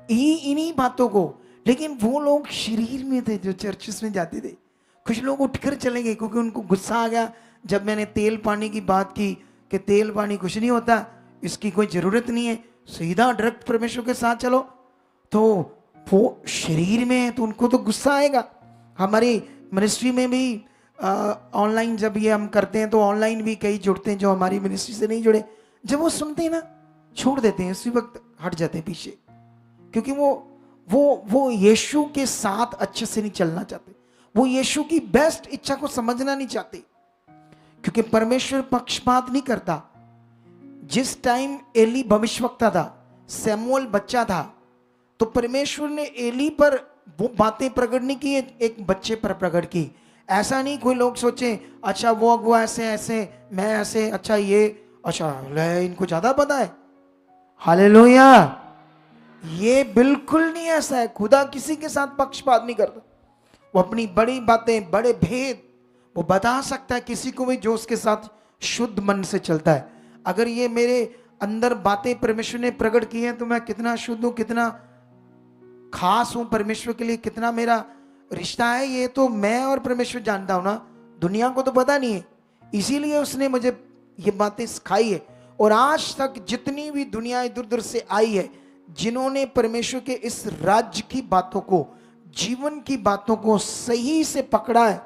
इन्हीं बातों को, लेकिन वो लोग शरीर में थे जो चर्चेस में जाते थे। कुछ लोग उठकर चले गए क्योंकि उनको गुस्सा आ गया जब मैंने तेल पानी की बात की कि तेल पानी कुछ नहीं होता, इसकी कोई जरूरत नहीं है, सीधा डायरेक्ट परमेश्वर के साथ चलो। तो वो शरीर में है तो उनको तो गुस्सा आएगा। हमारी मिनिस्ट्री में भी ऑनलाइन जब ये हम करते हैं तो ऑनलाइन भी कई जुड़ते हैं जो हमारी मिनिस्ट्री से नहीं जुड़े। जब वो सुनते हैं ना, छोड़ देते हैं, उसी वक्त हट जाते हैं पीछे, क्योंकि वो यीशु के साथ अच्छे से नहीं चलना चाहते, वो यीशु की बेस्ट इच्छा को समझना नहीं चाहते, क्योंकि परमेश्वर पक्षपात नहीं करता। जिस टाइम एली भविष्यवक्ता था, सैमुअल बच्चा था, तो परमेश्वर ने एली पर वो बातें प्रकट नहीं की, एक बच्चे पर प्रकट की। ऐसा नहीं कोई लोग सोचे अच्छा वो ऐसे ऐसे, मैं ऐसे, अच्छा ये, अच्छा ले इनको ज्यादा पता है। हालेलुया। ये बिल्कुल नहीं ऐसा है। खुदा किसी के साथ पक्षपात नहीं करता। वो अपनी बड़ी बातें, बड़े भेद वो बता सकता है किसी को भी जो उसके साथ शुद्ध मन से चलता है। अगर ये मेरे अंदर बातें परमेश्वर ने प्रकट की हैं तो मैं कितना शुद्ध हूं, कितना खास हूं परमेश्वर के लिए, कितना मेरा रिश्ता है, ये तो मैं और परमेश्वर जानता हूं ना, दुनिया को तो पता नहीं है। इसीलिए उसने मुझे ये बातें सिखाई है और आज तक जितनी भी दुनिया इधर उधर से आई है, जिन्होंने परमेश्वर के इस राज्य की बातों को, जीवन की बातों को सही से पकड़ा है,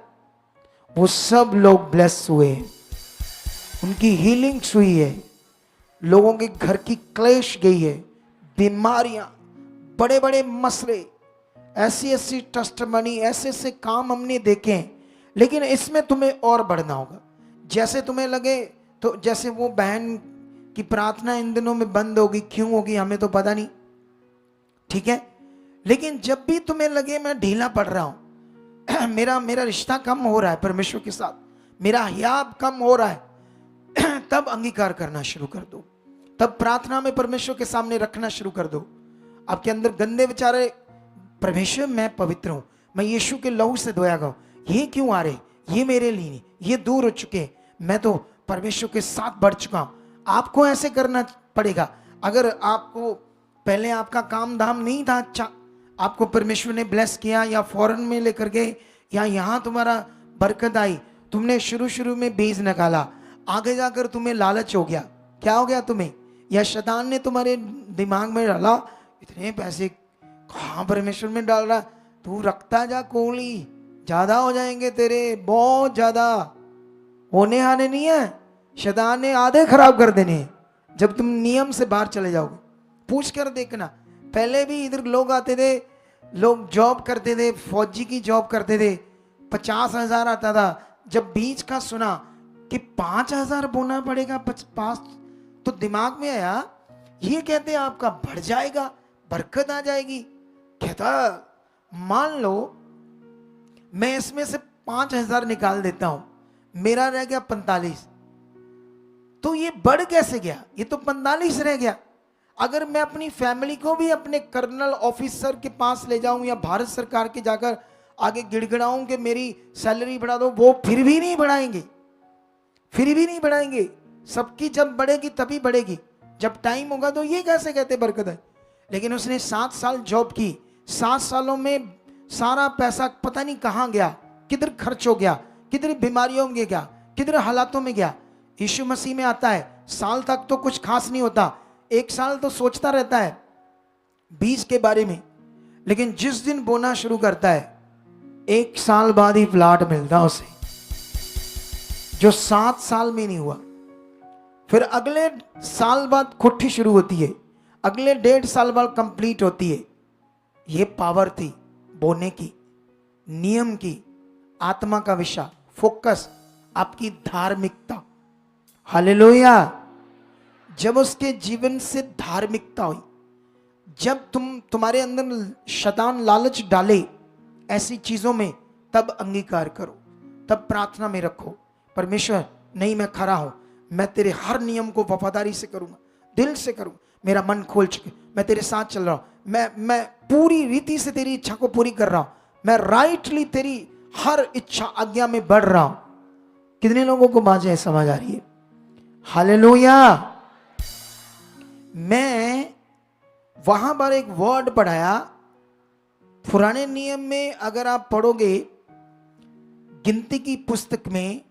वो सब लोग ब्लेस हुए हैं। उनकी हीलिंग्स हुई है, लोगों के घर की क्लेश गई है, बीमारियां, बड़े बड़े मसले, ऐसी ऐसी टेस्टिमनी, ऐसे ऐसे काम हमने देखे हैं। लेकिन इसमें तुम्हें और बढ़ना होगा। जैसे तुम्हें लगे, तो जैसे वो बहन की प्रार्थना इन दिनों में बंद होगी, क्यों होगी हमें तो पता नहीं, ठीक है। लेकिन जब भी तुम्हें लगे मैं ढीला पड़ रहा हूं, मेरा रिश्ता कम हो रहा है परमेश्वर के साथ, मेरा हियाब कम हो रहा है, तब अंगीकार करना शुरू कर दो। तब प्रार्थना में परमेश्वर के सामने रखना शुरू कर दो। आपके अंदर गंदे विचारे, परमेश्वर मैं पवित्र हूं, मैं यीशु के लहू से धोया गया, ये क्यों आ रहे, ये मेरे लिए नहीं, ये दूर हो चुके, मैं तो परमेश्वर के साथ बढ़ चुका हूं। आपको ऐसे करना पड़ेगा। अगर आपको पहले आपका काम धाम नहीं था अच्छा, आपको परमेश्वर ने ब्लेस किया, या फॉरेन में लेकर गए, या यहाँ तुम्हारा बरकत आई, तुमने शुरू में बीज निकाला, आगे जाकर तुम्हें लालच हो गया, क्या हो गया तुम्हें, या शैतान ने तुम्हारे दिमाग में डाला, इतने पैसे कहाँ परमेश्वर में डाल रहा, तू रखता जा कोली, ज्यादा हो जाएंगे तेरे, बहुत ज्यादा होने आने नहीं है, शैतान ने आधे खराब कर देने हैं जब तुम नियम से बाहर चले जाओगे। पूछ कर देखना, पहले भी इधर लोग आते थे, लोग जॉब करते थे, फौजी की जॉब करते थे, 50,000 आता था। जब बीच का सुना कि 5,000 बोना पड़ेगा 5, तो दिमाग में आया, ये कहते हैं आपका बढ़ जाएगा, बरकत आ जाएगी। कहता मान लो मैं इसमें से 5,000 निकाल देता हूं, मेरा रह गया 45, तो ये बढ़ कैसे गया, ये तो 45 रह गया। अगर मैं अपनी फैमिली को भी अपने कर्नल ऑफिसर के पास ले जाऊं, या भारत सरकार के जाकर आगे गिड़गिड़ाऊं कि मेरी सैलरी बढ़ा दो, वो फिर भी नहीं बढ़ाएंगे, फिर भी नहीं बढ़ाएंगे। सबकी जब बढ़ेगी तभी बढ़ेगी, जब टाइम होगा तो ये कैसे कहते बरकत है। लेकिन उसने 7 साल जॉब की, 7 सालों में सारा पैसा पता नहीं कहां गया, किधर खर्च हो गया, किधर बीमारियों में गया, किधर हालातों में गया। यीशु मसीह में आता है, साल तक तो कुछ खास नहीं होता, 1 साल तो सोचता रहता है बीज के बारे में, लेकिन जिस दिन बोना शुरू करता है 1 साल बाद ही प्लाट मिलता उसे, जो 7 साल में नहीं हुआ। फिर अगले साल बाद खुट्टी शुरू होती है, अगले 1.5 साल बाद कंप्लीट होती है। ये पावर थी बोने की, नियम की, आत्मा का विषय, फोकस, आपकी धार्मिकता। हालेलुया। जब उसके जीवन से धार्मिकता हुई, जब तुम्हारे अंदर शैतान लालच डाले ऐसी चीजों में, तब अंगीकार करो, तब प्रार्थना में रखो, परमेश्वर नहीं मैं खरा हूं, मैं तेरे हर नियम को वफादारी से करूंगा, दिल से करूंगा, मेरा मन खोल चुके, मैं तेरे साथ चल रहा हूं, मैं पूरी रीति से तेरी इच्छा को पूरी कर रहा हूं, मैं राइटली तेरी हर इच्छा आज्ञा में बढ़ रहा हूं। कितने लोगों को बातें समझ आ रही है? हालेलुया। मैं वहां पर एक वर्ड पढ़ाया, पुराने नियम में अगर आप पढ़ोगे गिनती की पुस्तक में,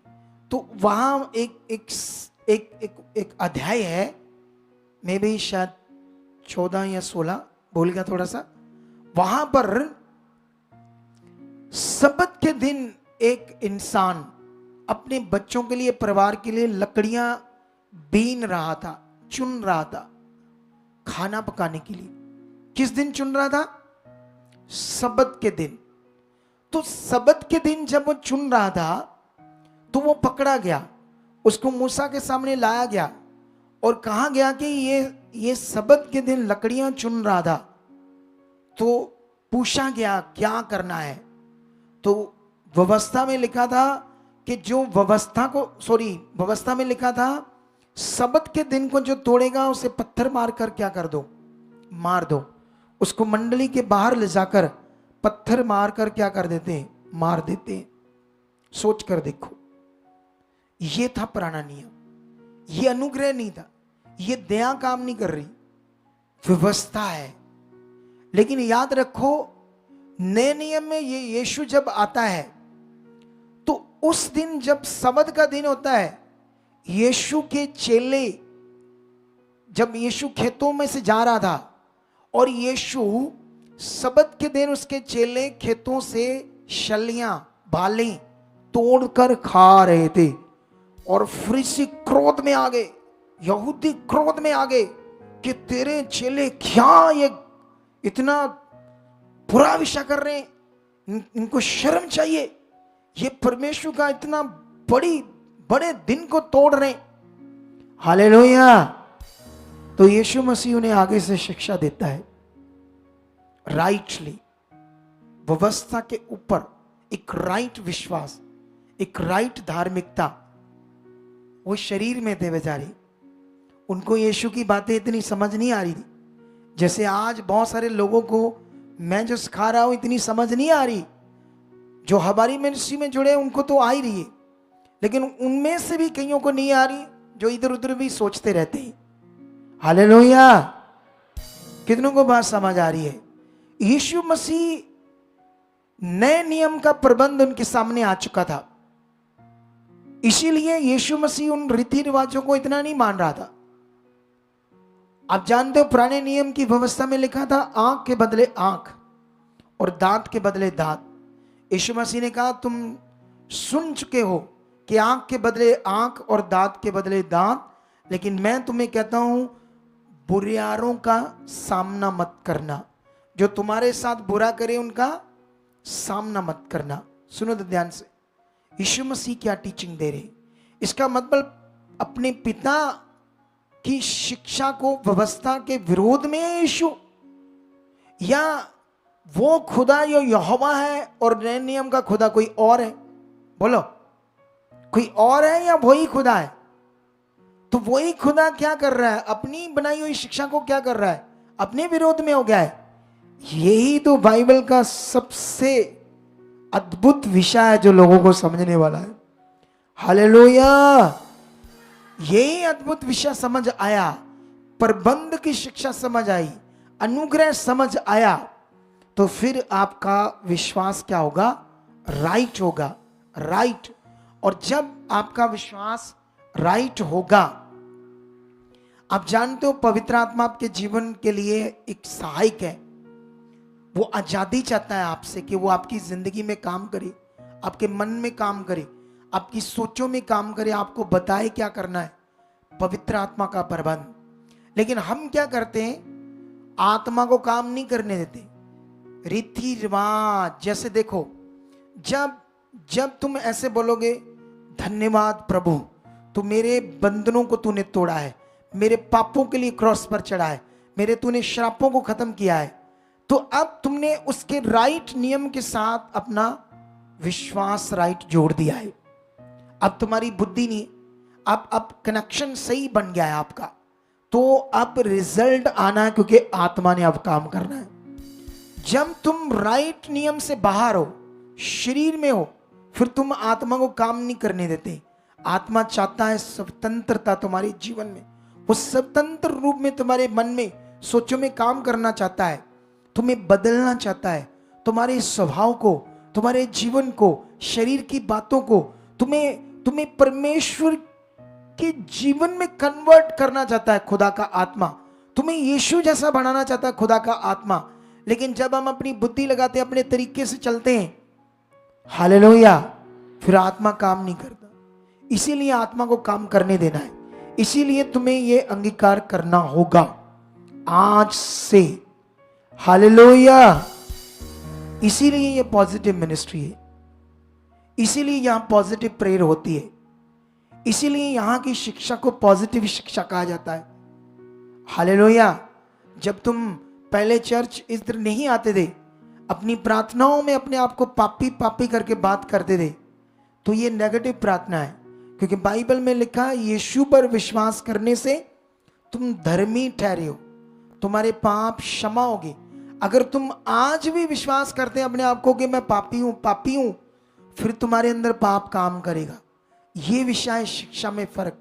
तो वहां एक अध्याय है, मे भी शायद 14 या 16, भूल गया थोड़ा सा। वहां पर सब्त के दिन एक इंसान अपने बच्चों के लिए, परिवार के लिए लकड़ियां बीन रहा था, चुन रहा था खाना पकाने के लिए। किस दिन चुन रहा था? सब्त के दिन। तो सब्त के दिन जब वो चुन रहा था तो वो पकड़ा गया, उसको मूसा के सामने लाया गया और कहा गया कि ये सब्त के दिन लकड़ियां चुन रहा था। तो पूछा गया क्या करना है, तो व्यवस्था में लिखा था कि जो व्यवस्था में लिखा था, सब्त के दिन को जो तोड़ेगा उसे पत्थर मारकर क्या कर दो, मार दो। उसको मंडली के बाहर ले जाकर पत्थर मारकर क्या कर देते हैं, मार देते हैं। सोच कर देखो, ये था पुराना नियम, ये अनुग्रह नहीं था, ये दया काम नहीं कर रही, व्यवस्था है। लेकिन याद रखो, नए नियम में ये यीशु जब आता है, तो उस दिन जब सब्त का दिन होता है, यीशु के चेले जब यीशु खेतों में से जा रहा था और यीशु सबत के दिन उसके चेले खेतों से शलियां बालें तोड़कर खा रहे थे और फरीसी क्रोध में आ गए, यहूदी क्रोध में आ गए कि तेरे चेले क्या ये इतना बुरा विषय कर रहे हैं, इनको शर्म चाहिए, ये परमेश्वर का इतना बड़े दिन को तोड़ रहे हैं। हालेलुया। तो यीशु मसीह उन्हें आगे से शिक्षा देता है, राइटली व्यवस्था के ऊपर एक राइट विश्वास, एक राइट धार्मिकता वो शरीर में थे बेचारे। उनको यीशु की बातें इतनी समझ नहीं आ रही थी, जैसे आज बहुत सारे लोगों को मैं जो सिखा रहा हूं इतनी समझ नहीं आ रही। जो हमारी मिनिस्ट्री में जुड़े उनको तो आ ही रही है, लेकिन उनमें से भी कईयों को नहीं आ रही, जो इधर उधर भी सोचते रहते हैं। हालेलुया। कितनों को बात समझ आ रही है? यीशु मसीह नए नियम का प्रबंध उनके सामने आ चुका था, इसीलिए यीशु मसीह उन रीति रिवाजों को इतना नहीं मान रहा था। आप जानते हो पुराने नियम की व्यवस्था में लिखा था आंख के बदले आंख और दांत के बदले दांत। यीशु मसीह ने कहा तुम सुन चुके हो कि आंख के बदले आंख और दांत के बदले दांत, लेकिन मैं तुम्हें कहता हूं बुरियारों का सामना मत करना, जो तुम्हारे साथ बुरा करे उनका सामना मत करना। सुनो तो ध्यान से, यीशु मसीह क्या टीचिंग दे रहे। इसका मतलब अपने पिता की शिक्षा को व्यवस्था के विरोध में है यीशु, या वो खुदा जो यहोवा है और नए नियम का खुदा कोई और है? बोलो, कोई और है या वही खुदा है? तो वही खुदा क्या कर रहा है? अपनी बनाई हुई शिक्षा को क्या कर रहा है? अपने विरोध में हो गया है। यही तो बाइबल का सबसे अद्भुत विषय है जो लोगों को समझने वाला है। हालेलुया। यही अद्भुत विषय समझ आया, प्रबंध की शिक्षा समझ आई, अनुग्रह समझ आया, तो फिर आपका विश्वास क्या होगा? राइट होगा। राइट। और जब आपका विश्वास राइट होगा, आप जानते हो पवित्र आत्मा आपके जीवन के लिए एक सहायक है। वो आजादी चाहता है आपसे कि वो आपकी जिंदगी में काम करे, आपके मन में काम करे, आपकी सोचों में काम करे, आपको बताए क्या करना है। पवित्र आत्मा का प्रबंध। लेकिन हम क्या करते हैं? आत्मा को काम नहीं करने देते। रीति रिवाज, जैसे देखो, जब तुम ऐसे बोलोगे धन्यवाद प्रभु, तो मेरे बंधनों को तूने तोड़ा है, मेरे पापों के लिए क्रॉस पर चढ़ा है, मेरे तूने श्रापों को खत्म किया है, तो अब तुमने उसके राइट नियम के साथ अपना विश्वास राइट जोड़ दिया है। अब तुम्हारी बुद्धि नहीं, अब कनेक्शन सही बन गया है आपका, तो अब रिजल्ट आना है, क्योंकि आत्मा ने अब काम करना है। जब तुम राइट नियम से बाहर हो, शरीर में हो, फिर तुम आत्मा को काम नहीं करने देते। आत्मा चाहता है स्वतंत्रता तुम्हारे जीवन में, वो स्वतंत्र रूप में तुम्हारे मन में, सोचों में काम करना चाहता है, तुम्हें बदलना चाहता है, तुम्हारे स्वभाव को, तुम्हारे जीवन को, शरीर की बातों को, तुम्हें परमेश्वर के जीवन में कन्वर्ट करना चाहता है खुदा का आत्मा, तुम्हें यीशु जैसा बनाना चाहता है खुदा का आत्मा। लेकिन जब हम अपनी बुद्धि लगाते, अपने तरीके से चलते हैं, हालेलुया, फिर आत्मा काम नहीं करता। इसीलिए आत्मा को काम करने देना है। इसीलिए तुम्हें यह अंगीकार करना होगा आज से। हालेलुया। इसीलिए ये पॉजिटिव मिनिस्ट्री है, इसीलिए यहां पॉजिटिव प्रेयर होती है, इसीलिए यहां की शिक्षा को पॉजिटिव शिक्षा कहा जाता है। हालेलुया। जब तुम पहले चर्च इस तरह नहीं आते थे, अपनी प्रार्थनाओं में अपने आप को पापी पापी करके बात करते थे, तो ये नेगेटिव प्रार्थना है, क्योंकि बाइबल में लिखा है यीशु पर विश्वास करने से तुम धर्मी ठहरे हो, तुम्हारे पाप क्षमा होगे। अगर तुम आज भी विश्वास करते हैं अपने आप को कि मैं पापी हूं, फिर तुम्हारे अंदर पाप काम करेगा। ये विषय शिक्षा में फर्क।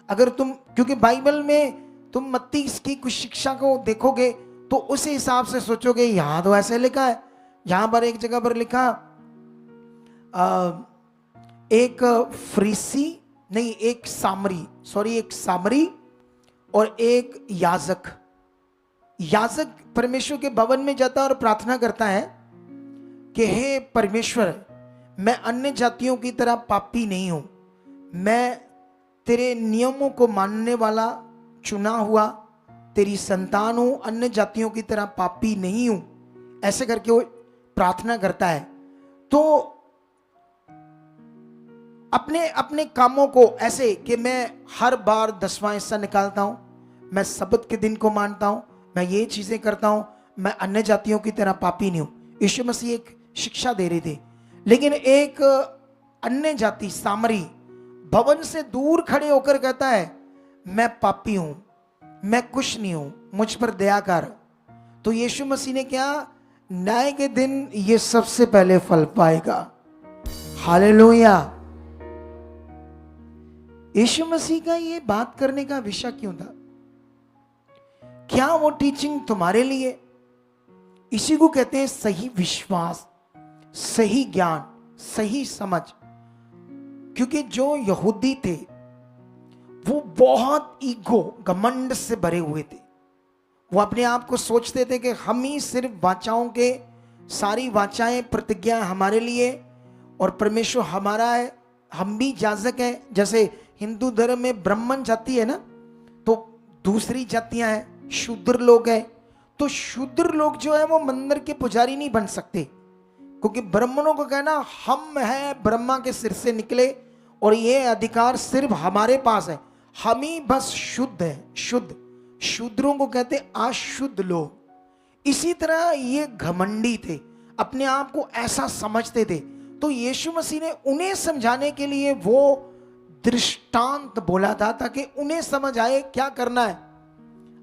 अगर तुम, क्योंकि बाइबल में तुम मत्ती की कुछ शिक्षा को देखोगे तो उस हिसाब से सोचोगे यहां तो ऐसे लिखा है। यहां पर एक जगह पर लिखा एक सामरी और एक याजक। याजक परमेश्वर के भवन में जाता है और प्रार्थना करता है कि हे परमेश्वर, मैं अन्य जातियों की तरह पापी नहीं हूं, मैं तेरे नियमों को मानने वाला चुना हुआ तेरी संतान हूं, अन्य जातियों की तरह पापी नहीं हूं, ऐसे करके वो प्रार्थना करता है। तो अपने अपने कामों को ऐसे कि मैं हर बार 10वां हिस्सा निकालता हूं, मैं सब्त के दिन को मानता हूं, मैं ये चीजें करता हूं, मैं अन्य जातियों की तरह पापी नहीं हूं। यीशु मसीह एक शिक्षा दे रहे थे। लेकिन एक अन्य जाति सामरी भवन से दूर खड़े होकर कहता है, मैं पापी हूं, मैं कुछ नहीं हूं, मुझ पर दया कर। तो यीशु मसीह ने क्या, न्याय के दिन ये सबसे पहले फल पाएगा। हालेलुया। यीशु मसीह का ये बात करने का विषय क्यों था? क्या वो टीचिंग तुम्हारे लिए? इसी को कहते हैं सही विश्वास, सही ज्ञान, सही समझ। क्योंकि जो यहूदी थे वो बहुत ईगो, घमंड से भरे हुए थे। वो अपने आप को सोचते थे कि हम ही सिर्फ वाचाओं के, सारी वाचाएं प्रतिज्ञा हमारे लिए और परमेश्वर हमारा है, हम भी याजक हैं। जैसे हिंदू धर्म में ब्राह्मण जाति है ना, तो दूसरी जातियां हैं, शूद्र लोग हैं। तो शूद्र लोग जो है वो मंदिर के पुजारी नहीं बन सकते, क्योंकि ब्राह्मणों को कहना हम हैं ब्रह्मा के सिर से निकले और ये अधिकार सिर्फ हमारे पास है, हम ही बस शुद्ध हैं, शुद्ध। शूद्रों को कहते अशुद्ध लोग। इसी तरह ये घमंडी थे, अपने आप को ऐसा समझते थे। तो यीशु मसीह ने उन्हें समझाने के लिए वो दृष्टांत बोला था ताकि उन्हें समझ आए क्या करना है।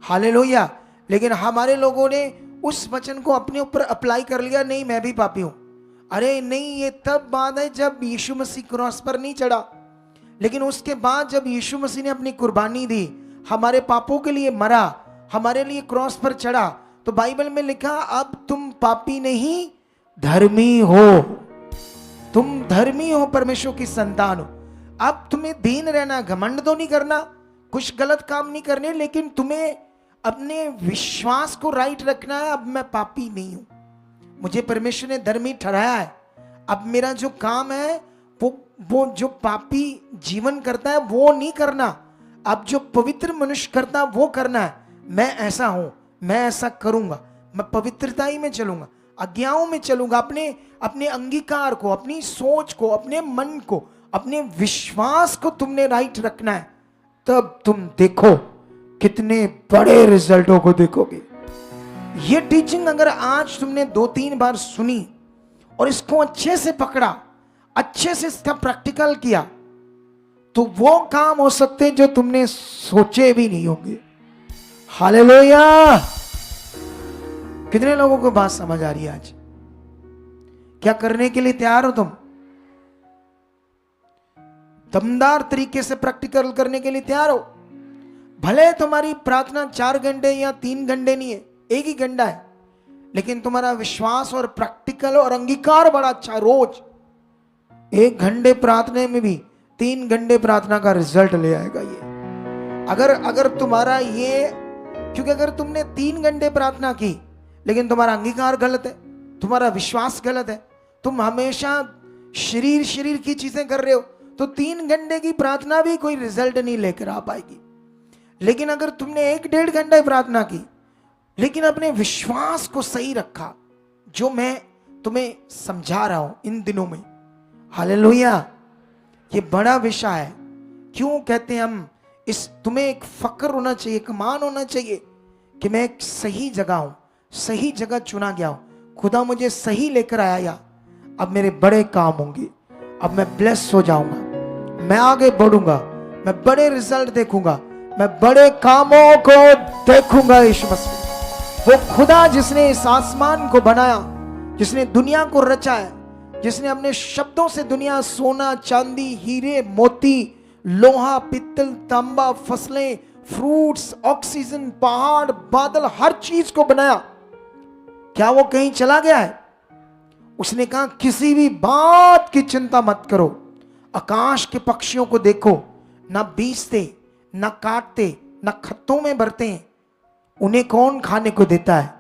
हालेलुया। लेकिन हमारे लोगों ने उस वचन को अपने ऊपर अप्लाई कर लिया, नहीं मैं भी पापी हूं। अरे नहीं, ये तब बात है जब यीशु मसीह क्रॉस पर नहीं चढ़ा। लेकिन उसके बाद जब यीशु मसीह ने अपनी कुर्बानी दी, हमारे पापों के लिए मरा, हमारे लिए क्रॉस पर चढ़ा, तो बाइबल में लिखा अब तुम पापी नहीं धर्मी हो। तुम धर्मी हो, परमेश्वर की संतान हो। अब तुम्हें दीन रहना, घमंड तो नहीं करना, कुछ गलत काम नहीं करने, लेकिन तुम्हें अपने विश्वास को राइट रखना है। अब मैं पापी नहीं हूं, मुझे परमेश्वर ने धर्मी ठहराया है। अब मेरा जो काम है वो जो पापी जीवन करता है वो नहीं करना, अब जो पवित्र मनुष्य करता है वो करना है। मैं ऐसा हूं, मैं ऐसा करूंगा, मैं पवित्रता ही में चलूंगा, आज्ञाओं में चलूंगा। अपने अंगीकार को, अपनी सोच को, अपने मन को, अपने विश्वास को तुमने राइट रखना है। तब तुम देखो कितने बड़े रिजल्टों को देखोगे। ये टीचिंग अगर आज तुमने 2-3 बार सुनी और इसको अच्छे से पकड़ा, अच्छे से इसका प्रैक्टिकल किया, तो वो काम हो सकते हैं जो तुमने सोचे भी नहीं होंगे। हालेलुया। कितने लोगों को बात समझ आ रही है आज? क्या करने के लिए तैयार हो तुम? दमदार तरीके से प्रैक्टिकल करने के लिए तैयार हो? भले तुम्हारी प्रार्थना 4 घंटे या 3 घंटे नहीं है, 1 ही घंटा है, लेकिन तुम्हारा विश्वास और प्रैक्टिकल और अंगीकार बड़ा अच्छा। रोज 1 घंटे प्रार्थना में भी 3 घंटे प्रार्थना का रिजल्ट ले आएगा ये। अगर तुम्हारा ये, क्योंकि अगर तुमने 3 घंटे प्रार्थना की लेकिन तुम्हारा अंगीकार गलत है, तुम्हारा विश्वास गलत है, तुम हमेशा शरीर की चीजें कर रहे हो, तो 3 घंटे की प्रार्थना भी कोई रिजल्ट नहीं लेकर आ पाएगी। लेकिन अगर तुमने 1-1.5 घंटा प्रार्थना की लेकिन अपने विश्वास को सही रखा, जो मैं तुम्हें समझा रहा हूं इन दिनों में, हालेलुया, ये बड़ा विषय है। क्यों कहते हैं हम इस, तुम्हें एक फक्र होना चाहिए, एक मान होना चाहिए कि मैं एक सही जगह हूं, सही जगह चुना गया हूं, खुदा मुझे सही लेकर आया। या अब मेरे बड़े काम होंगे, अब मैं ब्लेस हो जाऊंगा, मैं आगे बढ़ूंगा, मैं बड़े रिजल्ट देखूंगा, मैं बड़े कामों को देखूंगा। यीशु मसीह वो खुदा जिसने इस आसमान को बनाया, जिसने दुनिया को रचा है, जिसने अपने शब्दों से दुनिया सोना चांदी हीरे मोती लोहा पित्तल तांबा फसलें फ्रूट्स ऑक्सीजन पहाड़ बादल हर चीज को बनाया, क्या वो कहीं चला गया है? उसने कहा किसी भी बात की चिंता मत करो, आकाश के पक्षियों को देखो, ना बीजते ना काटते नखत्तों में भरते हैं, उन्हें कौन खाने को देता है?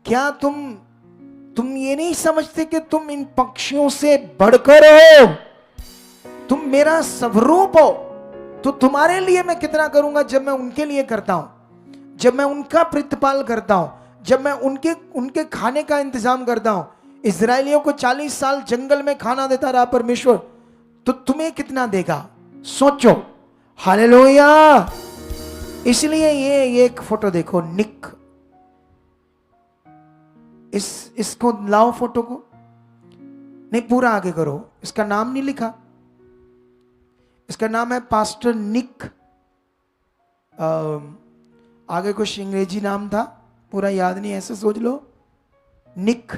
क्या तुम ये नहीं समझते कि तुम इन पक्षियों से बढ़कर हो? तुम मेरा स्वरूप हो। तो तुम्हारे लिए मैं कितना करूंगा जब मैं उनके लिए करता हूं, जब मैं उनका प्रतिपाल करता हूं, जब मैं उनके खाने का इंतजाम करता हूं। इजरायलियों को 40 साल जंगल में खाना देता रहा परमेश्वर, तो तुम्हें कितना देगा? सोचो। हालेलुया। इसलिए ये एक फोटो देखो, निक, इसको लाओ फोटो को, नहीं पूरा आगे करो। इसका नाम नहीं लिखा, इसका नाम है पास्टर निक। आगे कुछ अंग्रेजी नाम था, पूरा याद नहीं, ऐसे सोच लो, निक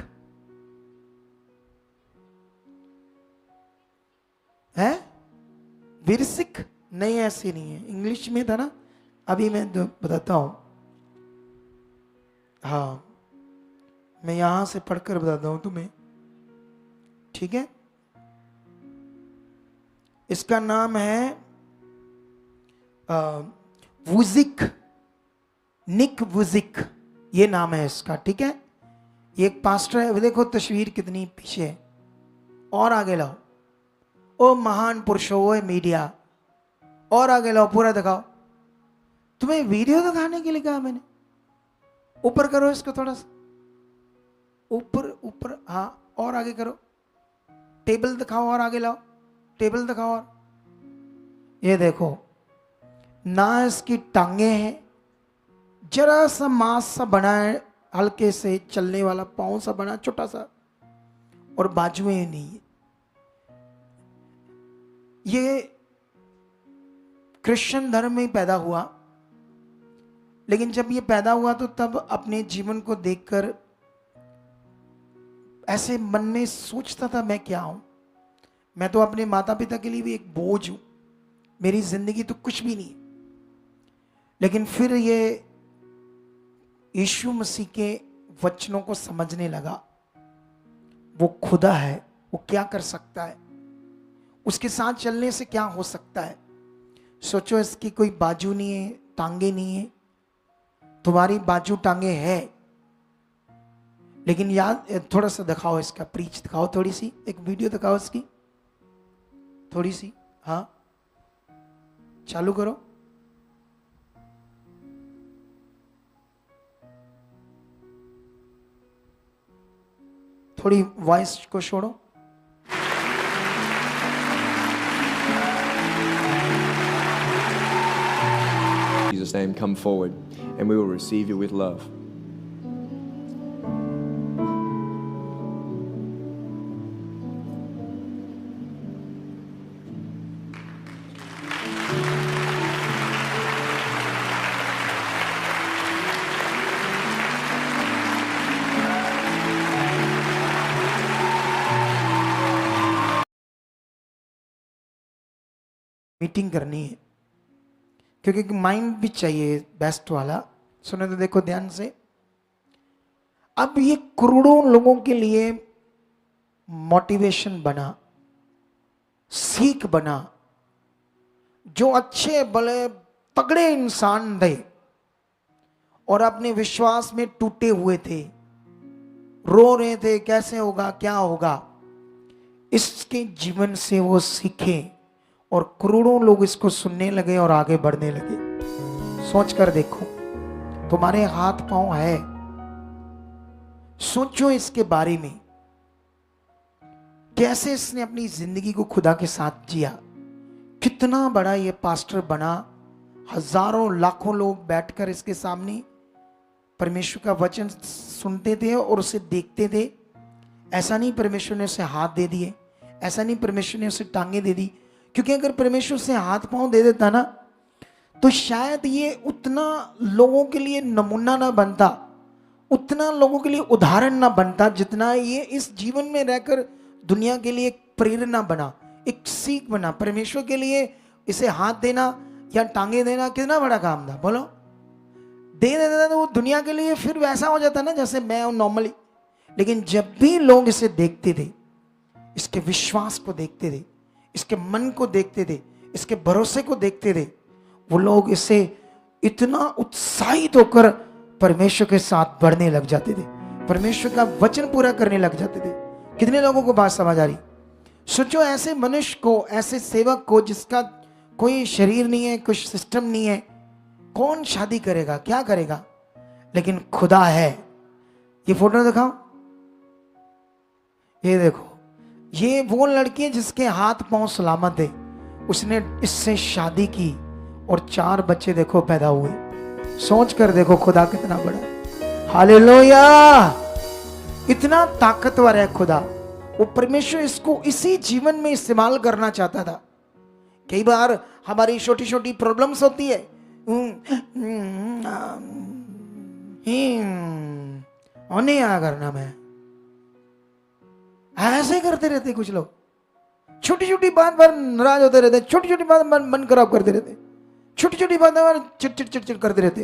है। विरसिक नहीं, ऐसे नहीं है, इंग्लिश में था ना, अभी मैं बताता हूं। हाँ, मैं यहां से पढ़कर बताता हूं तुम्हें, ठीक है। इसका नाम है वुजिक, निक वुजिक, ये नाम है इसका, ठीक है। ये एक पास्टर है, देखो तस्वीर कितनी पीछे है। और आगे लाओ, ओ महान पुरुषों, वो मीडिया, और आगे लाओ, पूरा दिखाओ। तुम्हें वीडियो दिखाने के लिए कहा मैंने? ऊपर करो इसको थोड़ा सा, ऊपर ऊपर, हाँ, और आगे करो। टेबल दिखाओ, और आगे लाओ, टेबल दिखाओ। और ये देखो ना, इसकी टांगे हैं, जरा सा मांस सा बना है, हल्के से चलने वाला पांव सा बना, छोटा सा, और बाजुएं नहीं है। ये क्रिश्चियन धर्म में पैदा हुआ, लेकिन जब ये पैदा हुआ तो तब अपने जीवन को देखकर ऐसे मन में सोचता था, मैं क्या हूं? मैं तो अपने माता पिता के लिए भी एक बोझ हूं, मेरी जिंदगी तो कुछ भी नहीं। लेकिन फिर ये यीशु मसीह के वचनों को समझने लगा। वो खुदा है, वो क्या कर सकता है, उसके साथ चलने से क्या हो सकता है। सोचो, इसकी कोई बाजू नहीं है, टांगे नहीं है, तुम्हारी बाजू टांगे है, लेकिन याद, थोड़ा सा दिखाओ इसका प्रीच दिखाओ, थोड़ी सी एक वीडियो दिखाओ इसकी, थोड़ी सी, हाँ चालू करो। थोड़ी वॉइस को छोड़ो। In Jesus' name, come forward and we will receive you with love. Meeting करनी है, क्योंकि माइंड भी चाहिए बेस्ट वाला। सुने तो देखो ध्यान से। अब ये करोड़ों लोगों के लिए मोटिवेशन बना, सीख बना। जो अच्छे भले तगड़े इंसान थे और अपने विश्वास में टूटे हुए थे, रो रहे थे कैसे होगा, क्या होगा, इसके जीवन से वो सीखे और करोड़ों लोग इसको सुनने लगे और आगे बढ़ने लगे। सोच कर देखो, तुम्हारे हाथ पांव है, सोचो इसके बारे में, कैसे इसने अपनी जिंदगी को खुदा के साथ जिया। कितना बड़ा ये पास्टर बना, हजारों लाखों लोग बैठकर इसके सामने परमेश्वर का वचन सुनते थे और उसे देखते थे। ऐसा नहीं परमेश्वर ने उसे हाथ दे दिए, ऐसा नहीं परमेश्वर ने उसे टांगे दे दी, क्योंकि अगर परमेश्वर से हाथ पांव दे देता ना, तो शायद ये उतना लोगों के लिए नमूना ना बनता, उतना लोगों के लिए उदाहरण ना बनता, जितना ये इस जीवन में रहकर दुनिया के लिए एक प्रेरणा बना, एक सीख बना। परमेश्वर के लिए इसे हाथ देना या टांगे देना कितना बड़ा काम था, बोलो। दे देता था तो वो दुनिया के लिए फिर वैसा हो जाता ना जैसे मैं हूं नॉर्मली। लेकिन जब भी लोग इसे देखते थे, इसके विश्वास को देखते थे, इसके मन को देखते थे, इसके भरोसे को देखते थे, वो लोग इसे इतना उत्साहित होकर परमेश्वर के साथ बढ़ने लग जाते थे, परमेश्वर का वचन पूरा करने लग जाते थे। कितने लोगों को बात समझ आ रही? सोचो ऐसे मनुष्य को, ऐसे सेवक को जिसका कोई शरीर नहीं है, कुछ सिस्टम नहीं है, कौन शादी करेगा, क्या करेगा? लेकिन खुदा है। ये फोटो दिखाओ, ये देखो, ये वो लड़की है जिसके हाथ पांव सलामत है। उसने इससे शादी की और 4 बच्चे देखो पैदा हुए। सोच कर देखो खुदा कितना बड़ा है। हालेलुया! इतना ताकतवर है खुदा। वो परमेश्वर इसको इसी जीवन में इस्तेमाल करना चाहता था। कई बार हमारी छोटी छोटी प्रॉब्लम्स होती है, उन्हें आ करना, मैं ऐसे करते रहते कुछ लोग, छोटी छोटी बात पर नाराज होते रहते, छोटी छोटी बात मन खराब करते रहते, छोटी छोटी बात पर चिट चिट चिट करते रहते।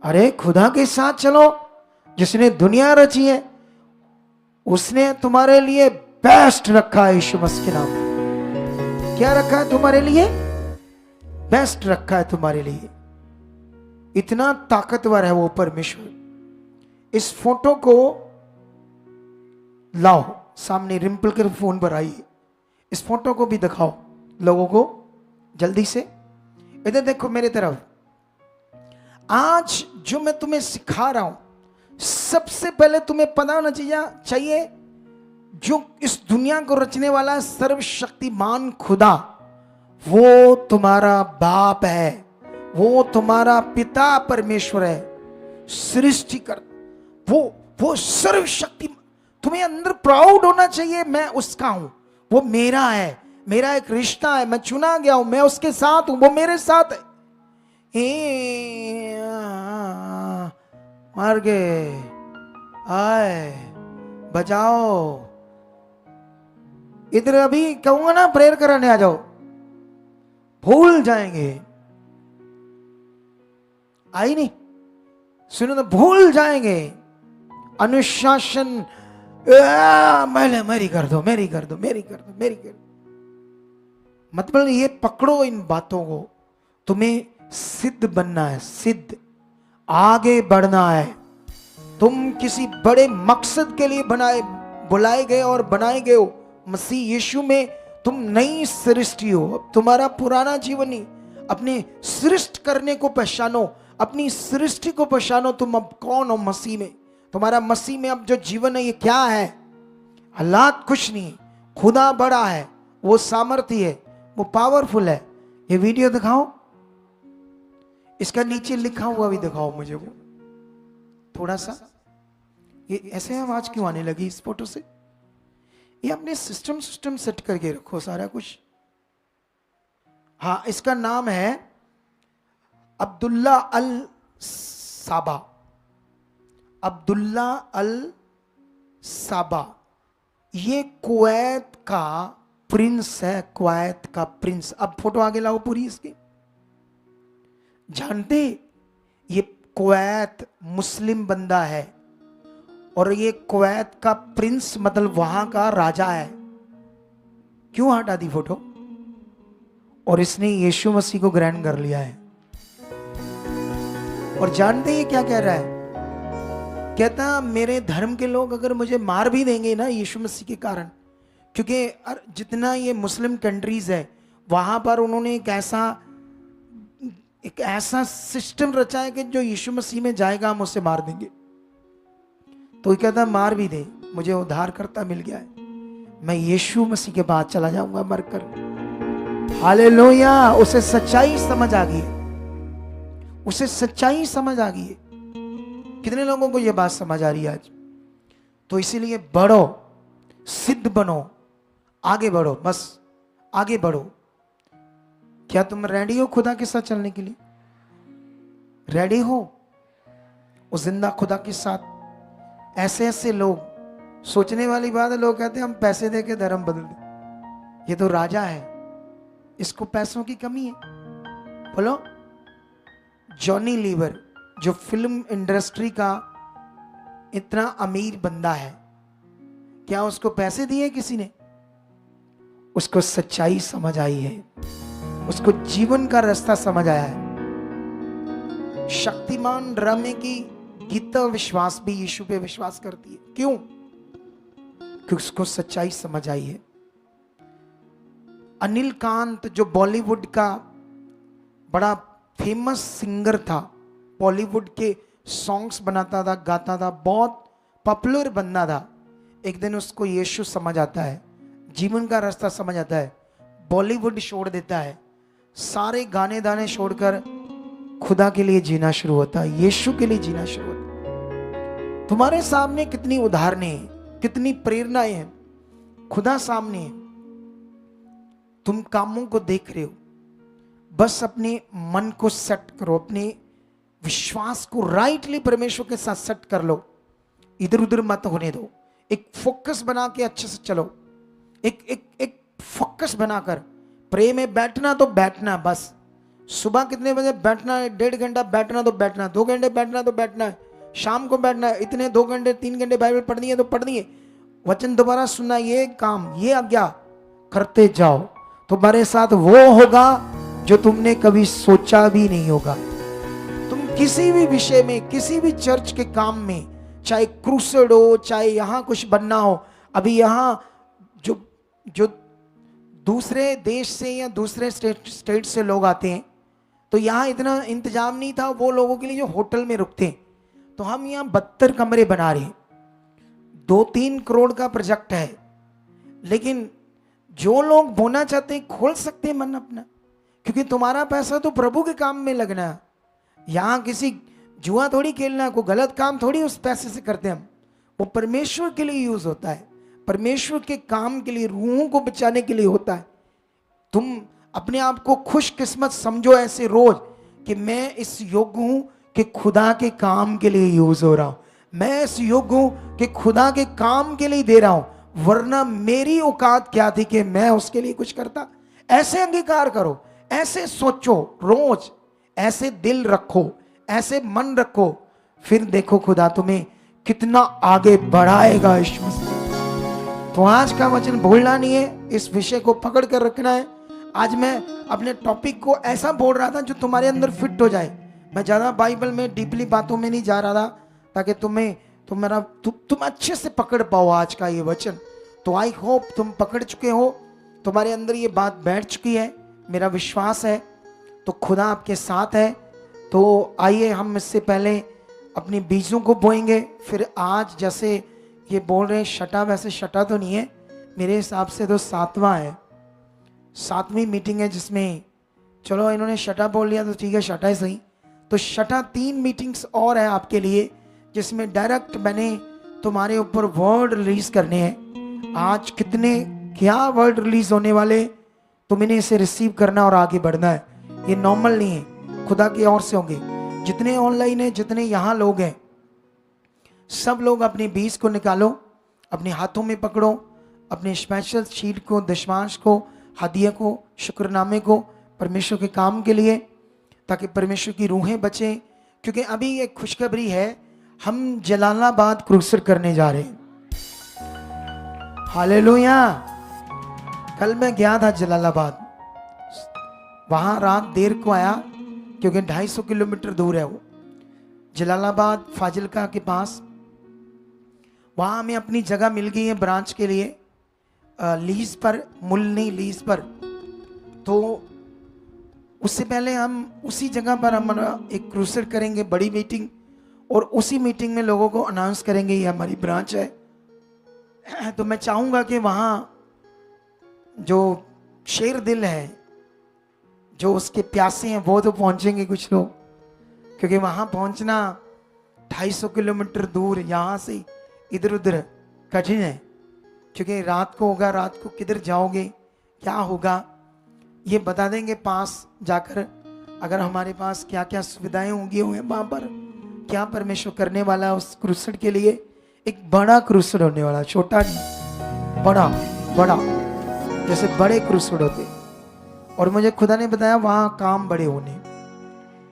अरे खुदा के साथ चलो, जिसने दुनिया रची है, उसने तुम्हारे लिए बेस्ट रखा है। यीशु मसीह के नाम। क्या रखा है तुम्हारे लिए? बेस्ट रखा है तुम्हारे लिए। इतना ताकतवर है वो परमेश्वर। इस फोटो को लाओ सामने, रिम्पल के फोन पर आइए, इस फोटो को भी दिखाओ लोगों को जल्दी से। इधर देखो मेरे तरफ। आज जो मैं तुम्हें सिखा रहा हूं, सबसे पहले तुम्हें पता होना चाहिए जो इस दुनिया को रचने वाला सर्वशक्तिमान खुदा, वो तुम्हारा बाप है, वो तुम्हारा पिता परमेश्वर है, सृष्टिकर। वो सर्वशक्ति। तुम्हें अंदर प्राउड होना चाहिए, मैं उसका हूं, वो मेरा है, मेरा एक रिश्ता है, मैं चुना गया हूं, मैं उसके साथ हूं, वो मेरे साथ है। मर गए, आए बजाओ। इधर अभी कहूंगा ना प्रेयर कराने आ जाओ, भूल जाएंगे। आई नहीं? सुनो तो भूल जाएंगे। अनुशासन, मेरी कर दो, मेरी कर दो, मेरी कर दो, मेरी कर दो। मतलब ये पकड़ो इन बातों को। तुम्हें सिद्ध बनना है, सिद्ध आगे बढ़ना है। तुम किसी बड़े मकसद के लिए बुलाए गए और बनाए गए हो। मसीह यीशु में तुम नई सृष्टि हो। अब तुम्हारा पुराना जीवन नहीं, अपने सृष्टि करने को पहचानो, अपनी सृष्टि को पहचानो। तुम अब कौन हो मसीह में। तुम्हारा मसीह में अब जो जीवन है ये क्या है? हालात कुछ नहीं, खुदा बड़ा है, वो सामर्थ्य है, वो पावरफुल है। ये वीडियो दिखाओ, इसका नीचे लिखा हुआ भी दिखाओ मुझे वो थोड़ा सा। ये ऐसे आवाज क्यों आने लगी इस फोटो से? ये अपने सिस्टम सेट करके रखो सारा कुछ। हाँ, इसका नाम है अब्दुल्ला अल साबा। अब्दुल्ला अल साबा। ये कुवैत का प्रिंस है, कुवैत का प्रिंस। अब फोटो आगे लाओ पूरी इसकी। जानते ये कुवैत मुस्लिम बंदा है और ये कुवैत का प्रिंस मतलब वहां का राजा है। क्यों हटा दी फोटो? और इसने यीशु मसीह को ग्रहण कर लिया है। और जानते ये क्या कह रहा है? कहता मेरे धर्म के लोग अगर मुझे मार भी देंगे ना यीशु मसीह के कारण, क्योंकि जितना ये मुस्लिम कंट्रीज है वहां पर उन्होंने एक ऐसा सिस्टम रचा है कि जो यीशु मसीह में जाएगा हम उसे मार देंगे। तो ये कहता मार भी दे, मुझे उद्धारकर्ता मिल गया है, मैं यीशु मसीह के बाद चला जाऊंगा मरकर। हालेलुया! उसे सच्चाई समझ आ गई है, उसे सच्चाई समझ आ गई है। कितने लोगों को यह बात समझ आ रही है आज? तो इसीलिए बढ़ो, सिद्ध बनो, आगे बढ़ो, बस आगे बढ़ो। क्या तुम रेडी हो खुदा के साथ चलने के लिए? रेडी हो उस जिंदा खुदा के साथ? ऐसे लोग, सोचने वाली बात है, लोग कहते हैं हम पैसे दे के धर्म बदल दे। ये तो राजा है, इसको पैसों की कमी है। बोलो, जॉनी लीवर जो फिल्म इंडस्ट्री का इतना अमीर बंदा है, क्या उसको पैसे दिए किसी ने? उसको सच्चाई समझ आई है, उसको जीवन का रास्ता समझ आया है। शक्तिमान रमे की गीता विश्वास भी यीशु पे विश्वास करती है। क्यों? क्योंकि उसको सच्चाई समझ आई है। अनिल कांत जो बॉलीवुड का बड़ा फेमस सिंगर था, बॉलीवुड के सॉन्ग्स बनाता था, गाता था, बहुत पॉपुलर बंदा था। एक दिन उसको यीशु समझ आता है, जीवन का रास्ता समझ आता है, बॉलीवुड छोड़ देता है, सारे गाने दाने छोड़कर खुदा के लिए जीना शुरू होता है, यीशु के लिए जीना शुरू होता है। तुम्हारे सामने कितनी उदाहरणें हैं, कितनी प्रेरणाएं हैं, खुदा सामने है, तुम कामों को देख रहे हो। बस अपने मन को सेट करो, अपने विश्वास को राइटली परमेश्वर के साथ सेट कर लो, इधर उधर मत होने दो। एक फोकस बना के अच्छे से चलो, एक फोकस बनाकर प्रे में बैठना तो बैठना, बस सुबह कितने बजे बैठना है, 1.5 घंटा बैठना तो बैठना, 2 घंटे बैठना तो बैठना है, शाम को बैठना है, इतने 2 घंटे 3 घंटे बाइबल पढ़नी है तो पढ़नी है, वचन दोबारा सुनना, ये काम ये आज्ञा करते जाओ। तुम्हारे साथ वो होगा जो तुमने कभी सोचा भी नहीं होगा। तुम किसी भी विषय में, किसी भी चर्च के काम में, चाहे क्रूसेड हो, चाहे यहां कुछ बनना हो, अभी यहां जो दूसरे देश से या दूसरे स्टेट से लोग आते हैं, तो यहाँ इतना इंतजाम नहीं था वो लोगों के लिए जो होटल में रुकते हैं, तो हम यहाँ 72 कमरे बना रहे हैं। 2-3 करोड़ का प्रोजेक्ट है, लेकिन जो लोग बोना चाहते हैं खोल सकते हैं मन अपना, क्योंकि तुम्हारा पैसा तो प्रभु के काम में लगना है। यहाँ किसी जुआ थोड़ी खेलना है, कोई गलत काम थोड़ी उस पैसे से करते हैं हम, वो परमेश्वर के लिए यूज होता है, परमेश्वर के काम के लिए, रूहों को बचाने के लिए होता है। तुम अपने आप को खुशकिस्मत समझो ऐसे रोज कि मैं इस योग्य हूं कि खुदा के काम के लिए यूज हो रहा हूं, मैं इस योग्य हूं कि खुदा के काम के लिए दे रहा हूं, वरना मेरी औकात क्या थी कि मैं उसके लिए कुछ करता। ऐसे अंगीकार करो, ऐसे सोचो, रोज ऐसे दिल रखो, ऐसे मन रखो, फिर देखो खुदा तुम्हें कितना आगे बढ़ाएगा यीशु मसीह। तो आज का वचन भूलना नहीं है, इस विषय को पकड़ कर रखना है। आज मैं अपने टॉपिक को ऐसा बोल रहा था जो तुम्हारे अंदर फिट हो जाए। मैं ज्यादा बाइबल में डीपली बातों में नहीं जा रहा था, ताकि तुम अच्छे से पकड़ पाओ आज का ये वचन। तो आई होप तुम पकड़ चुके हो, तुम्हारे अंदर ये बात बैठ चुकी है, मेरा विश्वास है। तो खुदा आपके साथ है। तो आइए हम इससे पहले अपने बीजों को बोएंगे, फिर आज जैसे ये बोल रहे हैं छठा, वैसे छठा तो नहीं है, मेरे हिसाब से तो 7वां है, 7वीं मीटिंग है, जिसमें चलो इन्होंने छठा बोल लिया तो ठीक है, छठा ही सही। तो छठा 3 मीटिंग्स और है आपके लिए, जिसमें डायरेक्ट मैंने तुम्हारे ऊपर वर्ड रिलीज करने हैं। आज कितने क्या वर्ड रिलीज होने वाले, तुम इन्हें इसे रिसीव करना और आगे बढ़ना है। ये नॉर्मल नहीं है, खुदा की ओर से होंगे। जितने ऑनलाइन है, जितने यहाँ लोग हैं, सब लोग अपने बीज को निकालो, अपने हाथों में पकड़ो, अपने स्पेशल शीट को, दशमांश को, हदिया को, शुक्रनामे को परमेश्वर के काम के लिए, ताकि परमेश्वर की रूहें बचें। क्योंकि अभी एक खुशखबरी है, हम जलालाबाद क्रूसर करने जा रहे हैं। हालेलुया। कल मैं गया था जलालाबाद, वहां रात देर को आया क्योंकि 250 किलोमीटर दूर है वो, जलालाबाद फाजिलका के पास। वहां हमें अपनी जगह मिल गई है ब्रांच के लिए, लीज पर, मूल नहीं लीज पर। तो उससे पहले हम उसी जगह पर हमारा एक क्रूसर करेंगे, बड़ी मीटिंग, और उसी मीटिंग में लोगों को अनाउंस करेंगे ये हमारी ब्रांच है। तो मैं चाहूंगा कि वहां जो शेर दिल है, जो उसके प्यासे हैं, वो तो पहुंचेंगे कुछ लोग, क्योंकि वहां पहुंचना 250 किलोमीटर दूर, यहां से इधर उधर कठिन है। क्योंकि रात को होगा, रात को किधर जाओगे, क्या होगा, ये बता देंगे पास जाकर। अगर हमारे पास क्या क्या सुविधाएं होंगी वहां पर, क्या परमेश्वर करने वाला है उस क्रूसड के लिए। एक बड़ा क्रूसड होने वाला, छोटा नहीं, बड़ा बड़ा, जैसे बड़े क्रूसड होते। और मुझे खुदा ने बताया वहां काम बड़े होने,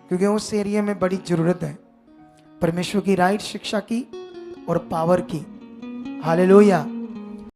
क्योंकि उस एरिया में बड़ी जरूरत है परमेश्वर की राइट शिक्षा की और पावर की। हालेलुया।